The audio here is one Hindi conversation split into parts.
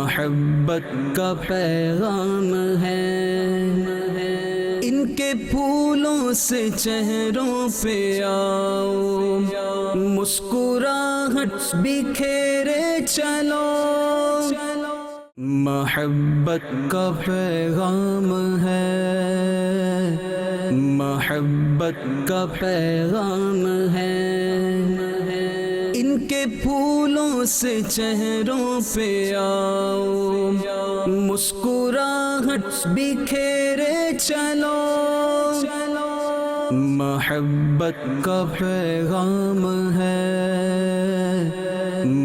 मोहब्बत का पैगाम है। इनके फूलों से चेहरों पे आओ, मुस्कुराहट बिखेरे चलो। मोहब्बत का पैगाम है, मोहब्बत का पैगाम है। इनके फूलों से चेहरों पे आओ, मुस्कुराहट बिखेरे चलो। मोहब्बत का पैगाम है,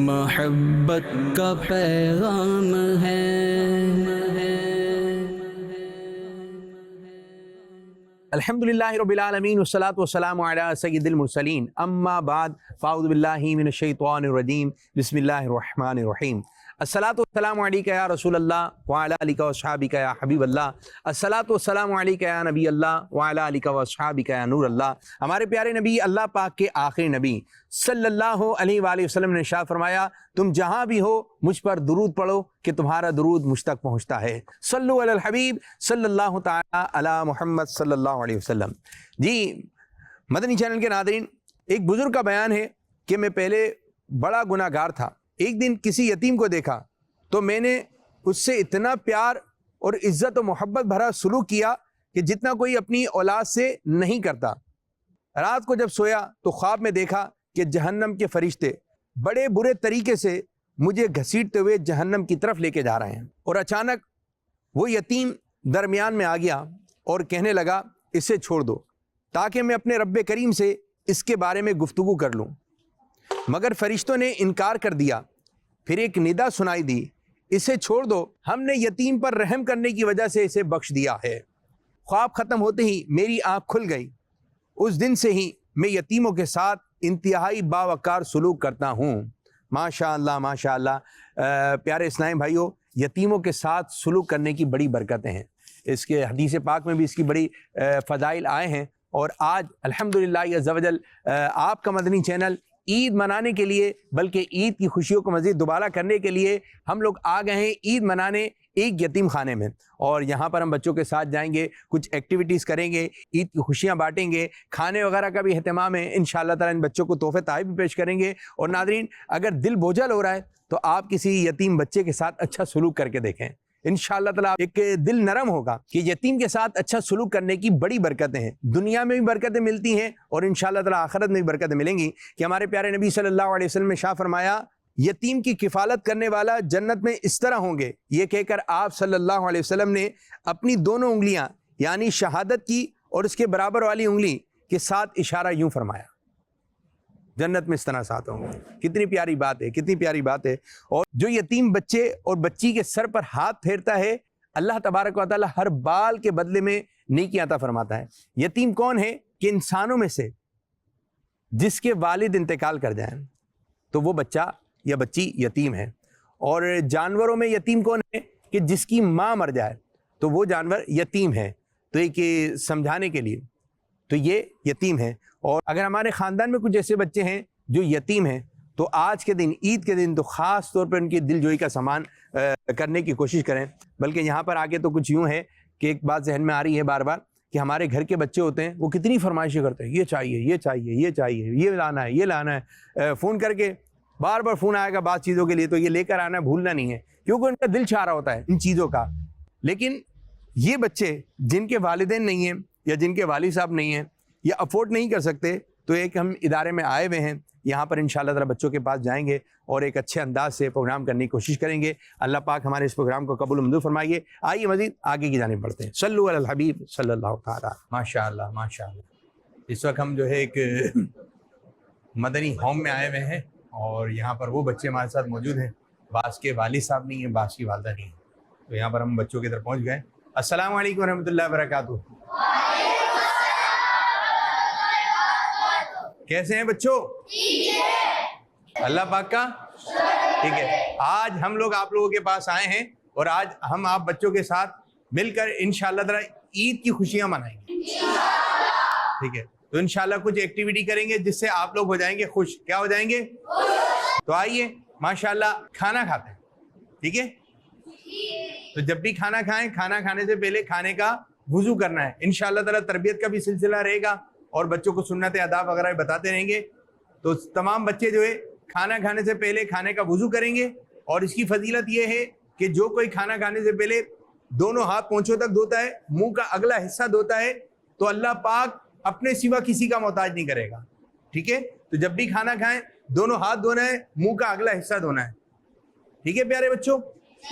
मोहब्बत का पैगाम है। अल्हम्दुलिल्लाहि रब्बिल आलमीन वस्सलातु वस्सलामु अला सय्यिदिल मुरसलीन अम्मा बाद फ़अऊज़ु बिल्लाहि मिनश शैतानिर रजीम बिस्मिल्लाहिर रहमानिर रहीम। अस्सलातु वस्सलामु अलैका या रसूल अल्लाह व अला आलिका व अस्हाबिका या हबीब अल्लाह। अस्सलातु वस्सलामु अलैका या नबी अल्लाह व अला आलिका व अस्हाबिका या नूर अल्लाह। हमारे प्यारे नबी अल्लाह पाक के आखिरी नबी सल्लल्लाहु अलैहि वसल्लम ने इरशाद फरमाया, तुम जहाँ भी हो मुझ पर दुरूद पढ़ो कि तुम्हारा दुरूद मुझ तक पहुँचता है। सल्लु अलल हबीब सल्लल्लाहु तआला अला मुहम्मद सल्लल्लाहु अलैहि वसल्लम। जी मदनी चैनल के नादरीन, एक बुजुर्ग का बयान है कि मैं पहले बड़ा गुनाहगार था। एक दिन किसी यतीम को देखा तो मैंने उससे इतना प्यार और इज्जत और मोहब्बत भरा सलूक किया कि जितना कोई अपनी औलाद से नहीं करता। रात को जब सोया तो ख्वाब में देखा कि जहन्नम के फरिश्ते बड़े बुरे तरीके से मुझे घसीटते हुए जहन्नम की तरफ लेके जा रहे हैं। और अचानक वो यतीम दरमियान में आ गया और कहने लगा, इसे छोड़ दो ताकि मैं अपने रब्बे करीम से इसके बारे में गुफ्तगू कर लूँ। मगर फरिश्तों ने इनकार कर दिया। फिर एक निदा सुनाई दी, इसे छोड़ दो, हमने यतीम पर रहम करने की वजह से इसे बख्श दिया है। ख्वाब ख़त्म होते ही मेरी आँख खुल गई। उस दिन से ही मैं यतीमों के साथ इंतहाई बावकार सलूक करता हूँ। माशाअल्लाह माशाअल्लाह। प्यारे इस्लामी भाइयों, यतीमों के साथ सलूक करने की बड़ी बरकतें हैं। इसके हदीस पाक में भी इसकी बड़ी फ़ज़ाइल आए हैं। और आज अल्हम्दुलिल्लाह अज़्ज़ा वजल आपका मदनी चैनल ईद मनाने के लिए, बल्कि ईद की खुशियों को मज़ीद दोबारा करने के लिए हम लोग आ गए हैं ईद मनाने एक यतीम खाने में। और यहाँ पर हम बच्चों के साथ जाएंगे, कुछ एक्टिविटीज़ करेंगे, ईद की खुशियाँ बांटेंगे, खाने वगैरह का भी अहतमाम है। इंशाअल्लाह ताला इन बच्चों को तोहफ़े तोहफ़े भी पेश करेंगे। और नादरीन, अगर दिल बोझल हो रहा है तो आप किसी यतीम बच्चे के साथ अच्छा सलूक करके देखें। इंशाअल्लाह ताला एक दिल नरम होगा कि यतीम के साथ अच्छा सलूक करने की बड़ी बरकतें हैं। दुनिया में भी बरकतें मिलती हैं और इंशाअल्लाह ताला आखिरत में भी बरकतें मिलेंगी। कि हमारे प्यारे नबी सल्लल्लाहु अलैहि वसल्लम ने शाह फरमाया, यतीम की किफ़ालत करने वाला जन्नत में इस तरह होंगे। ये कहकर आप सल्लल्लाहु अलैहि वसल्लम ने अपनी दोनों उंगलियां यानी शहादत की और उसके बराबर वाली उंगली के साथ इशारा यूं फरमाया, जन्नत में इस तरह साथ होंगे। कितनी प्यारी बात है, कितनी प्यारी बात है। और जो यतीम बच्चे और बच्ची के सर पर हाथ फेरता है, अल्लाह तबारक व तआला हर बाल के बदले में नेकी अता फरमाता है। यतीम कौन है? कि इंसानों में से जिसके वालिद इंतकाल कर जाएं तो वो बच्चा या बच्ची यतीम है। और जानवरों में यतीम कौन है? कि जिसकी माँ मर जाए तो वो जानवर यतीम है। तो एक समझाने के लिए तो ये यतीम है। और अगर हमारे ख़ानदान में कुछ ऐसे बच्चे हैं जो यतीम हैं तो आज के दिन, ईद के दिन, तो ख़ास तौर पर उनकी दिलजोई का सामान करने की कोशिश करें। बल्कि यहाँ पर आके तो कुछ यूँ है कि एक बात जहन में आ रही है बार बार कि हमारे घर के बच्चे होते हैं, वो कितनी फरमाइशें करते हैं, ये चाहिए, ये चाहिए, ये चाहिए, ये लाना है, ये लाना है। फ़ोन करके बार बार फ़ोन आएगा बात चीज़ों के लिए, तो ये लेकर आना है, भूलना नहीं है, क्योंकि उनका दिल चाह रहा होता है इन चीज़ों का। लेकिन ये बच्चे जिनके वालिदैन नहीं हैं या जिनके वालिद साहब नहीं हैं या अफोर्ड नहीं कर सकते, तो एक हम इदारे में आए हुए हैं, यहाँ पर इंशाअल्लाह ताला बच्चों के पास जाएंगे और एक अच्छे अंदाज से प्रोग्राम करने की कोशिश करेंगे। अल्लाह पाक हमारे इस प्रोग्राम को कबूल मंजूर फरमाइए। आइए मज़ीद आगे की जानिब बढ़ते हैं। सल्लु अलल हबीब सल्लल्लाहु ताला। माशाअल्लाह माशाअल्लाह। इस वक्त हम जो है एक मदनी होम में आए हुए हैं और यहाँ पर वो बच्चे हमारे साथ मौजूद हैं। बास के वालिद साहब नहीं है, बास की वालदा नहीं है, तो यहाँ पर हम बच्चों की तरफ पहुँच गए। अस्सलामु अलैकुम रहमतुल्लाहि व बरकातुहू। कैसे हैं बच्चों? अल्लाह पाक का ठीक है। आज हम लोग आप लोगों के पास आए हैं और आज हम आप बच्चों के साथ मिलकर इंशाअल्लाह ताला ईद की खुशियां मनाएंगे। ठीक है, तो इंशाअल्लाह कुछ एक्टिविटी करेंगे जिससे आप लोग हो जाएंगे खुश। क्या हो जाएंगे? तो आइए माशाअल्लाह खाना खाते हैं। ठीक है, तो जब भी खाना खाएं, खाना खाने से पहले खाने का वुजू करना है। इंशाअल्लाह ताला तरबियत का भी सिलसिला रहेगा और बच्चों को सुन्नत आदाब वगैरह बताते रहेंगे। तो तमाम बच्चे जो है खाना खाने से पहले खाने का वुजू करेंगे। और इसकी फजीलत यह है कि जो कोई खाना खाने से पहले दोनों हाथ पोंछों तक धोता है, मुंह का अगला हिस्सा धोता है, तो अल्लाह पाक अपने सिवा किसी का मोहताज नहीं करेगा। ठीक है, तो जब भी खाना खाएं दोनों हाथ धोना है, मुंह का अगला हिस्सा धोना है। ठीक है प्यारे बच्चों,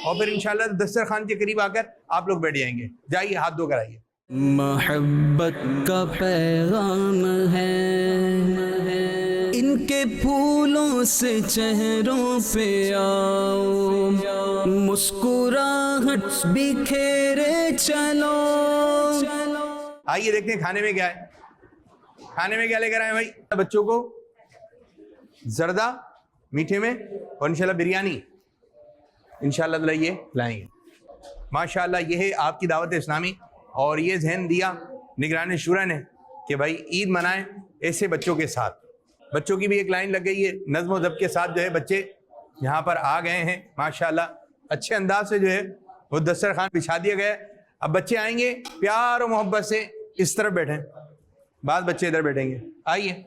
और फिर इंशाल्लाह दस्तरखान के करीब आकर आप लोग बैठ जाएंगे। जाइए हाथ धोकर आइए। मोहब्बत का पैगाम है, इनके फूलों से चेहरों पे आओ, मुस्कुराहट बिखेरे चलो। आइए देखते हैं खाने में क्या है। खाने में क्या लेकर आए भाई? बच्चों को जर्दा मीठे में और इंशाल्लाह बिरयानी इंशाल्लाह ये लाएंगे। माशाल्लाह ये है आपकी दावत इस्लामी, और ये जहन दिया निगरान शुरा ने कि भाई ईद मनाएं ऐसे बच्चों के साथ। बच्चों की भी एक लाइन लग गई है, नज़्म व ज़ब्त के साथ जो है बच्चे यहाँ पर आ गए हैं। माशाल्लाह अच्छे अंदाज से जो है वो दस्तरखान बिछा दिया गया है। अब बच्चे आएंगे प्यार और मोहब्बत से इस तरफ बैठें, बाद बच्चे इधर बैठेंगे। आइए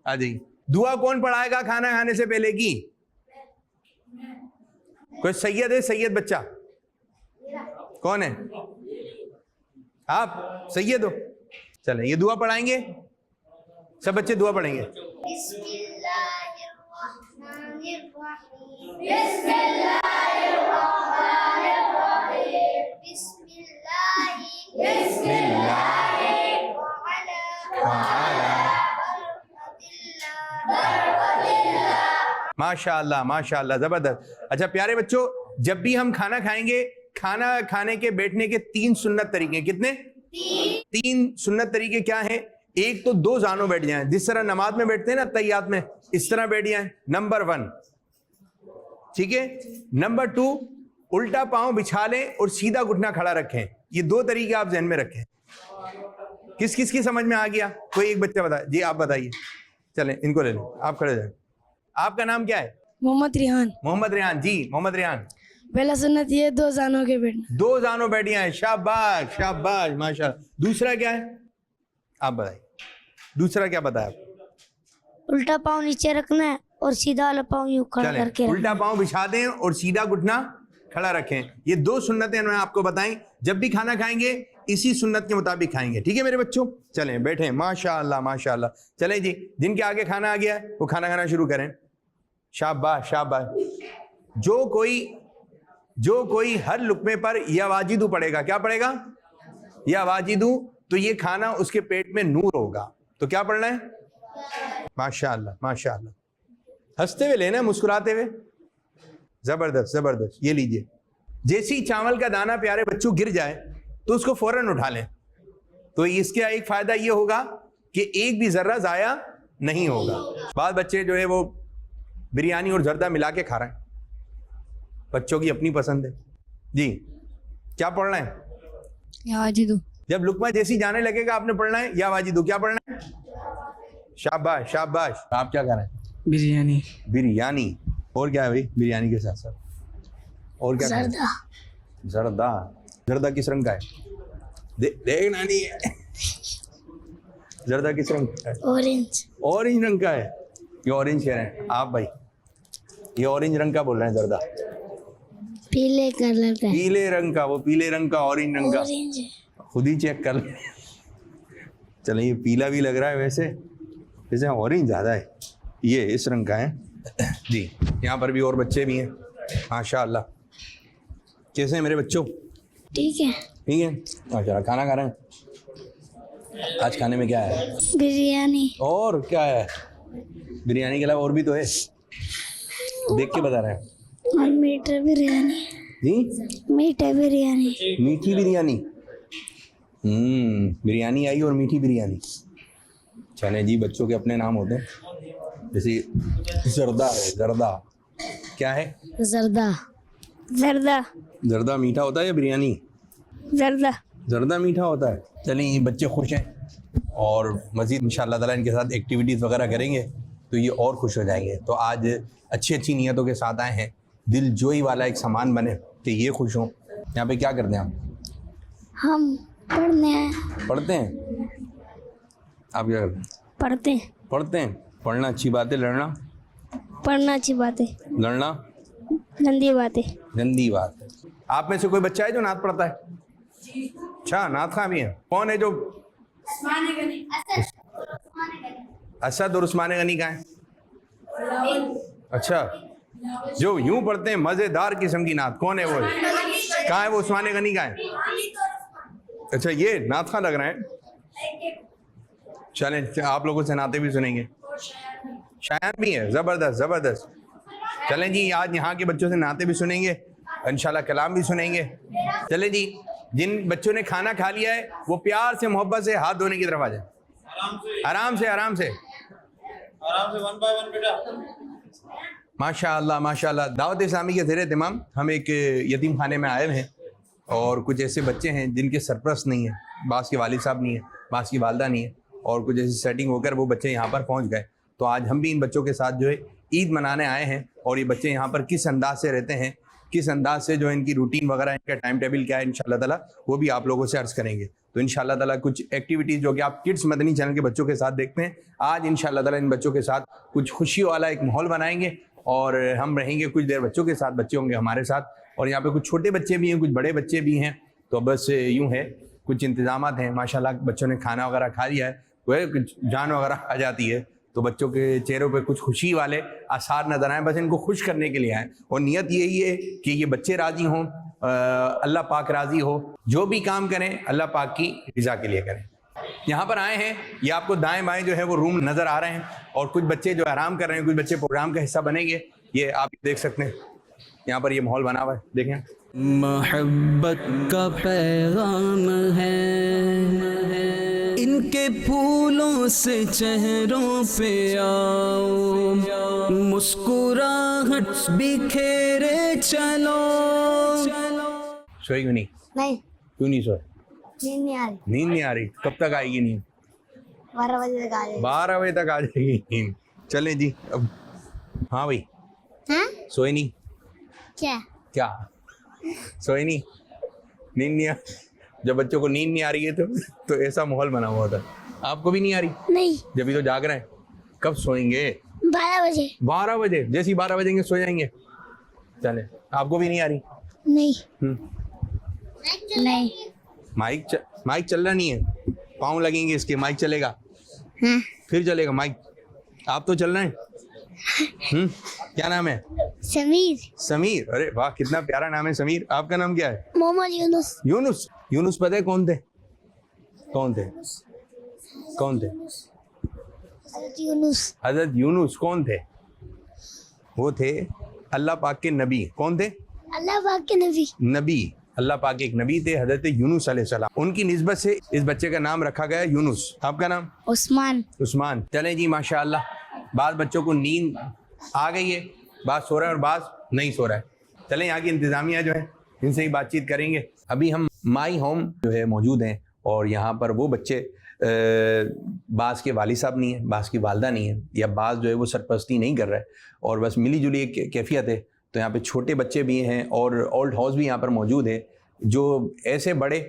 आ जाइए। दुआ कौन पढ़ाएगा खाना खाने से पहले की? कोई सैयद है? सैयद बच्चा कौन है? आप सैयद हो? चले ये दुआ पढ़ाएंगे, सब बच्चे दुआ पढ़ेंगे। माशाअल्लाह माशाअल्लाह, जबरदस्त। अच्छा प्यारे बच्चों, जब भी हम खाना खाएंगे, खाना खाने के बैठने के 3 सुन्नत तरीके। कितने? 3 सुन्नत तरीके क्या हैं? एक तो 2 जानों बैठ जाएं, जिस तरह नमाज में बैठते हैं ना तहियात में, इस तरह बैठ जाएं, नंबर 1। ठीक है। नंबर 2, उल्टा पांव बिछा लें और सीधा घुटना खड़ा रखें। ये 2 तरीके आप ज़हन में रखें। किस किस की समझ में आ गया? कोई एक बच्चा बताए जी, आप बताइए। चलें इनको ले लें, आप खड़े जाए। आपका नाम क्या है? मोहम्मद रिहान। मोहम्मद रिहान जी। मोहम्मद रिहान, पहला सुन्नत ये 2 जानों के बैठना। 2 जानों बैठिया है, शाबाश शाबाश माशाल्लाह। दूसरा क्या है आप बताइए? दूसरा क्या बताया? उल्टा पाँव नीचे रखना है और सीधा वाला पाँव यूं खड़ा चलें, करके उल्टा पाँव बिछा दें और सीधा घुटना खड़ा रखें। ये 2 सुन्नतें मैंने आपको बताई। जब भी खाना खाएंगे इसी सुन्नत के मुताबिक खाएंगे। ठीक है मेरे बच्चों, चलें बैठें। माशाअल्लाह माशाअल्लाह। चलें जी, जिनके आगे खाना आ गया है वो खाना खाना शुरू करें। शाबाश शाबाश। जो कोई हर लुकमे पर या वाजिदू पड़ेगा, क्या पड़ेगा? या वाजिदू, तो ये खाना उसके पेट में नूर होगा। तो क्या पढ़ना है? माशाअल्लाह माशाअल्लाह। हंसते हुए लेना, मुस्कुराते हुए। जबरदस्त जबरदस्त। ये लीजिए। जैसे ही चावल का दाना प्यारे बच्चों गिर जाए तो उसको फौरन उठा लें। तो इसका एक फायदा ये होगा कि एक भी जर्रा जाया नहीं होगा। बाद बच्चे जो है वो बिरयानी और जर्दा मिला के खा रहे हैं। बच्चों की अपनी पसंद है जी। क्या पढ़ना है? या वाजिदू। जब लुकमा जैसी जाने लगेगा आपने पढ़ना है या वाजिदू। क्या पढ़ना है? शाबाश शाबाश। आप क्या कर रहे हैं? बिरयानी। बिरयानी। और क्या है भाई बिरयानी के साथ साथ? और क्या? जर्दा। जर्दा। जर्दा किस रंग का है? देख नानी जर्दा किस रंग का है? ऑरेंज। ऑरेंज रंग का है। ये ऑरेंज कह रहे हैं आप भाई, ये ऑरेंज रंग का बोल रहे हैं जर्दा। पीले कलर का। पीले रंग का, वो पीले रंग का ऑरेंज रंग का ऑरेंज है। खुद ही चेक कर ले। चलो ये पीला भी लग रहा है वैसे, वैसे ऑरेंज ज़्यादा है। ये इस रंग का है जी। यहाँ पर भी और बच्चे भी हैं माशाअल्लाह। कैसे हैं मेरे बच्चों? ठीक है। ठीक है। अच्छा खाना खा रहे हैं? आज खाने में क्या है? बिरयानी। और क्या है? बिरयानी के अलावा और भी तो है, देख के बता रहे हैं और मीठा बिरयानी। जी। मीठा बिरयानी। मीठी बिरयानी। बिरयानी आई और मीठी बिरयानी। चले जी, बच्चों के अपने नाम होते हैं। जैसे जर्दा है। जर्दा क्या है? जर्दा। जर्दा। जर्दा मीठा होता है या बिरयानी? जर्दा। जर्दा मीठा होता है। चलें ये बच्चे खुश हैं और मज़ीद इंशाअल्लाह ताला इनके साथ एक्टिविटीज़ वगैरह करेंगे तो ये और खुश हो जाएंगे। तो आज अच्छी अच्छी नीयतों के साथ आए हैं, दिल जोई वाला एक सामान बने। कि ये खुश हों। यहाँ पे क्या करते हैं आप? हम पढ़ने हैं। पढ़ते हैं। आप क्या करते हैं? पढ़ते हैं। पढ़ते हैं। पढ़ना अच्छी बात है, लड़ना पढ़ना अच्छी बात है, लड़ना गंदी बात है। गंदी बात है। आप में से कोई बच्चा है जो नात पढ़ता है? अच्छा, नात खां भी है। कौन है जो? असद और उस्मान गनी का है। अच्छा, जो यूं पढ़ते हैं मजेदार किस्म की नात, कौन है वो? कहाँ है वो? उस्मान गनी का है। अच्छा, ये नात खां लग रहे हैं। चलें, आप लोगों से नाते भी सुनेंगे। शायान भी है। जबरदस्त जबरदस्त। चलें जी, आज यहाँ के बच्चों से नाते भी सुनेंगे, इंशाल्लाह कलाम भी सुनेंगे। चलें जी, जिन बच्चों ने खाना खा लिया है वो प्यार से मोहब्बत से हाथ धोने की तरफ आ जाए। आराम से आराम से वन बाय वन बेटा। माशाअल्लाह माशाअल्लाह। दावत इस्लामी के ज़ेर एहतमाम हम एक यतीम खाने में आए हुए हैं और कुछ ऐसे बच्चे हैं जिनके सरपरस्त नहीं है, बास के वालिद साहब नहीं है, बास की वालदा नहीं है, और कुछ ऐसी सेटिंग होकर वो बच्चे यहाँ पर पहुँच गए। तो आज हम भी इन बच्चों के साथ जो है ईद मनाने आए हैं और ये बच्चे यहाँ पर किस अंदाज से रहते हैं, किस अंदाज से जो इनकी रूटीन वगैरह, इनका टाइम टेबल क्या है, इंशाल्लाह ताला वो भी आप लोगों से अर्ज़ करेंगे। तो इंशाल्लाह ताला कुछ एक्टिविटीज़ जो कि आप किड्स मदनी चैनल के बच्चों के साथ देखते हैं, आज इंशाल्लाह ताला इन बच्चों के साथ कुछ खुशी वाला एक माहौल बनाएंगे और हम रहेंगे कुछ देर बच्चों के साथ, बच्चे होंगे हमारे साथ, और यहाँ पे कुछ छोटे बच्चे भी हैं, कुछ बड़े बच्चे भी हैं। तो बस यूँ है, कुछ इंतज़ामात हैं। माशाल्लाह बच्चों ने खाना वगैरह खा लिया है, वह कुछ जान वगैरह आ जाती है, तो बच्चों के चेहरों पे कुछ खुशी वाले आसार नजर आए। बस इनको खुश करने के लिए आए और नियत यही है कि ये बच्चे राज़ी हों, अल्लाह पाक राज़ी हो। जो भी काम करें अल्लाह पाक की रज़ा के लिए करें। यहाँ पर आए हैं, ये आपको दाएं बाएं जो है वो रूम नज़र आ रहे हैं और कुछ बच्चे जो आराम कर रहे हैं, कुछ बच्चे प्रोग्राम का हिस्सा बनेंगे। ये आप देख सकते हैं, यहाँ पर ये माहौल बना हुआ है, देखें। मोहब्बत का पैगाम है, इनके फूलों से चेहरों पे आओ, मुस्कुराहट बिखेरे चलो। सोए क्यों नहीं? नहीं, क्यों नहीं सोए? नींद नहीं आ रही। नींद नहीं आ रही? कब तक आएगी नींद? 12 बजे तक आ जाएगी। 12 बजे तक आ जाएगी नींद। चलें जी अब। हाँ भाई, हाँ? सोए नहीं? क्या? क्या सोए नहीं? नींद नहीं आ? जब बच्चों को नींद नहीं आ रही है तो ऐसा माहौल बना हुआ था। आपको भी नहीं आ रही? नहीं। जब भी तो जाग रहे हैं। कब सोएंगे? 12 बजे। 12 बजे? जैसे ही 12 बजेंगे सो जाएंगे। चले, आपको भी नहीं आ रही? नहीं। नहीं। माइक चल रहा नहीं है, पाँव लगेंगे इसके, माइक चलेगा। हाँ। फिर चलेगा माइक। आप तो चल रहे हैं। क्या नाम है? समीर। समीर? अरे वाह, कितना प्यारा नाम है समीर। आपका नाम क्या है? मोहम्मद यूनुस। यूनुस? यूनुस पता है कौन थे? कौन थे? कौन थे? हज़रत यूनुस। हज़रत यूनुस कौन थे? वो थे अल्लाह पाक के नबी। कौन थे? अल्लाह पाक के नबी। नबी, अल्लाह पाक के एक नबी थे, हज़रत यूनुस अलैहिस्सलाम। उनकी निस्बत से इस बच्चे का नाम रखा गया यूनुस। आपका नाम? उस्मान। उस्मान। चलें जी, माशाअल्लाह। बाद बच्चों को नींद आ गई है, बाद सो रहा है और बाद नहीं सो रहा है। चलें, यहाँ की इंतज़ामिया जो है इनसे ही बातचीत करेंगे। अभी हम माई होम जो है मौजूद हैं और यहाँ पर वो बच्चे बास के वालिद साहब नहीं है, बास की वालदा नहीं है, या बास जो है वो सरपरस्ती नहीं कर रहा है और बस मिली जुली एक कैफियत है। तो यहाँ पे छोटे बच्चे भी हैं और ओल्ड हाउस भी यहाँ पर मौजूद है, जो ऐसे बड़े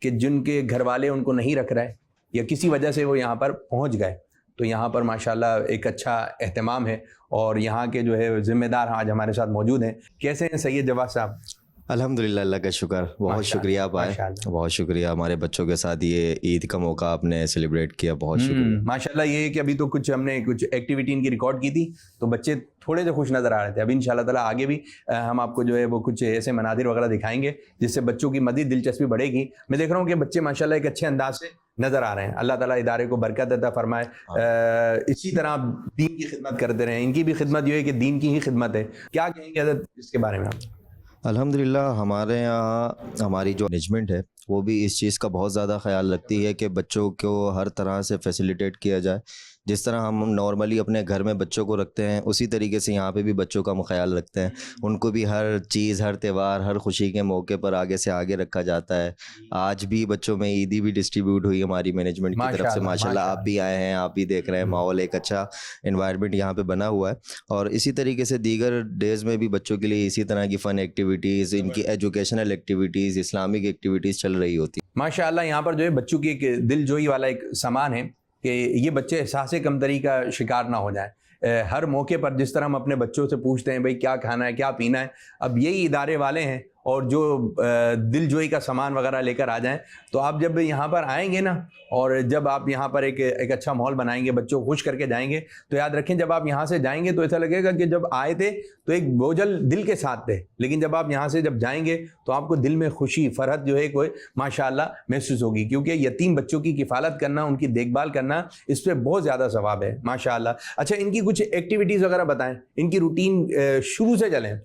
कि जिनके घर वाले उनको नहीं रख रहा है या किसी वजह से वो यहाँ पर पहुँच गए। तो यहाँ पर माशाल्लाह एक अच्छा एहतमाम है और यहाँ के जो है ज़िम्मेदार आज हमारे साथ मौजूद हैं। कैसे हैं सैयद जवाद साहब? अल्हम्दुलिल्लाह, अल्लाह का शुक्र। बहुत शुक्रिया आप आए, बहुत शुक्रिया। हमारे बच्चों के साथ ये ईद का मौका आपने सेलिब्रेट किया, बहुत शुक्रिया। माशाल्लाह। ये है कि अभी तो कुछ हमने कुछ एक्टिविटी इनकी रिकॉर्ड की थी तो बच्चे थोड़े से खुश नज़र आ रहे थे। अभी इंशाल्लाह ताला आगे भी हम आपको जो है वो कुछ ऐसे मनादिर वगैरह दिखाएंगे जिससे बच्चों की मज़ीद दिलचस्पी बढ़ेगी। मैं देख रहा हूँ कि बच्चे माशाल्लाह एक अच्छे अंदाज से नज़र आ रहे हैं। अल्लाह ताला इदारे को बरकत अता फरमाए। इसी तरह आप दीन की खिदमत करते रहें। इनकी भी खिदमत ये है कि दीन की ही खिदमत है। क्या कहेंगे हज़रत इसके बारे में आप? अल्हम्दुलिल्लाह, हमारे यहाँ हमारी जो मैनेजमेंट है वो भी इस चीज़ का बहुत ज़्यादा ख्याल रखती है कि बच्चों को हर तरह से फैसिलिटेट किया जाए। जिस तरह हम नॉर्मली अपने घर में बच्चों को रखते हैं उसी तरीके से यहाँ पे भी बच्चों का हम ख्याल रखते हैं। उनको भी हर चीज़, हर त्यौहार, हर खुशी के मौके पर आगे से आगे रखा जाता है। आज भी बच्चों में ईदी भी डिस्ट्रीब्यूट हुई हमारी मैनेजमेंट की तरफ से, माशाल्लाह। आप भी आए हैं, आप भी देख रहे हैं, माहौल एक अच्छा इन्वायरमेंट यहाँ पे बना हुआ है। और इसी तरीके से दीगर डेज़ में भी बच्चों के लिए इसी तरह की फ़न एक्टिविटीज़, इनकी एजुकेशनल एक्टिविटीज़, इस्लामिक एक्टिविटीज़ चल रही होती है। माशाअल्लाह यहाँ पर जो है बच्चों की एक दिलजोई वाला एक सामान है कि ये बच्चे एहसास कमतरी का शिकार ना हो जाएं। हर मौके पर जिस तरह हम अपने बच्चों से पूछते हैं भाई क्या खाना है, क्या पीना है, अब यही इदारे वाले हैं और जो दिलजोई का सामान वगैरह लेकर आ जाएं। तो आप जब यहाँ पर आएंगे ना, और जब आप यहाँ पर एक अच्छा माहौल बनाएंगे, बच्चों को खुश करके जाएंगे, तो याद रखें जब आप यहाँ से जाएंगे तो ऐसा लगेगा कि जब आए थे तो एक बोझल दिल के साथ थे, लेकिन जब आप यहाँ से जब जाएंगे तो आपको दिल में खुशी, फरहत जो है कोई माशाल्लाह महसूस होगी। क्योंकि यतीम बच्चों की किफ़ालत करना, उनकी देखभाल करना, इस पर बहुत ज़्यादा सवाब है माशाल्लाह। अच्छा, इनकी कुछ एक्टिविटीज़ वगैरह बताएं, इनकी रूटीन शुरू से चलें।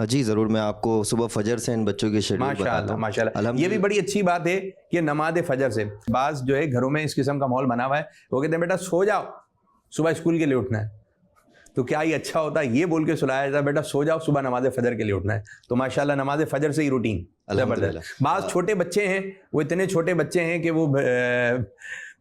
जी ज़रूर, मैं आपको सुबह फजर से इन बच्चों की शेड्यूल बताता हूँ। माशाल्लाह, ये भी बड़ी अच्छी बात है कि नमाज फजर से बाज़ जो है घरों में इस किस्म का माहौल बना हुआ है, वो कहते हैं बेटा सो जाओ, सुबह स्कूल के लिए उठना है। तो क्या ही अच्छा होता है ये बोल के सुलाया जाता है, बेटा सो जाओ, सुबह नमाज फजर के लिए उठना है। तो माशाल्लाह नमाज फजर से ही रूटीन ज़बरदस्त। बाज़ छोटे बच्चे हैं, वो इतने छोटे बच्चे हैं कि वो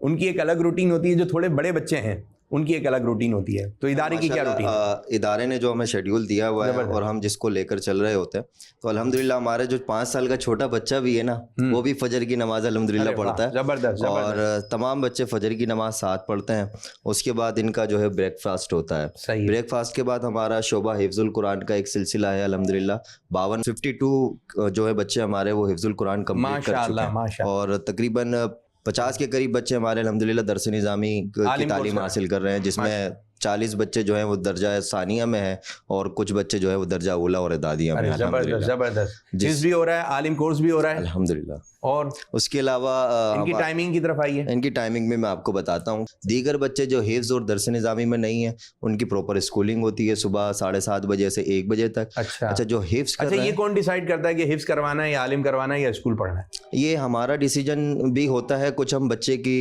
उनकी एक अलग रूटीन होती है, जो थोड़े बड़े बच्चे हैं उनकी एक अलग रूटीन होती है। तो इदारे की क्या रूटीन है? इदारे ने जो हमें शेड्यूल दिया हुआ है और हम जिसको लेकर चल रहे होते हैं, तो अल्हम्दुलिल्लाह हमारे जो 5 साल का छोटा बच्चा भी है ना, वो भी फजर की नमाज अल्हम्दुलिल्लाह पढ़ता है। जबरदस्त। और तमाम बच्चे फजर की नमाज साथ पढ़ते हैं। उसके बाद इनका जो है ब्रेकफास्ट होता है। ब्रेकफास्ट के बाद हमारा शोबा हिफ्जुल कुरान का एक सिलसिला है अल्हम्दुलिल्लाह। 52 जो है बच्चे हमारे वो हिफ्जुल कुरान कंप्लीट कर चुके हैं और तकरीबन 50 के करीब बच्चे हमारे अल्हम्दुलिल्लाह दर्स निज़ामी की तालीम हासिल कर रहे हैं, जिसमें 40 बच्चे जो हैं वो दर्जा सानिया में है और कुछ बच्चे जो है वो दर्जा उला और दादिया में। जबरदस्त। जिस भी हो रहा है, आलिम कोर्स भी हो रहा है अल्हम्दुलिल्लाह। और उसके अलावा इनकी टाइमिंग की तरफ आइए। इनकी टाइमिंग में मैं आपको बताता हूँ। दीगर बच्चे जो हिफ्ज और दर्स निज़ामी में नहीं है, उनकी प्रॉपर स्कूलिंग होती है सुबह 7:30 बजे से 1 बजे तक। अच्छा, जो हिफ्ज कर रहे हैं, ये कौन डिसाइड करता है कि हिफ्ज करवाना है या आलिम करवाना है या स्कूल पढ़ना है? ये हमारा डिसीजन भी होता है, कुछ हम बच्चे की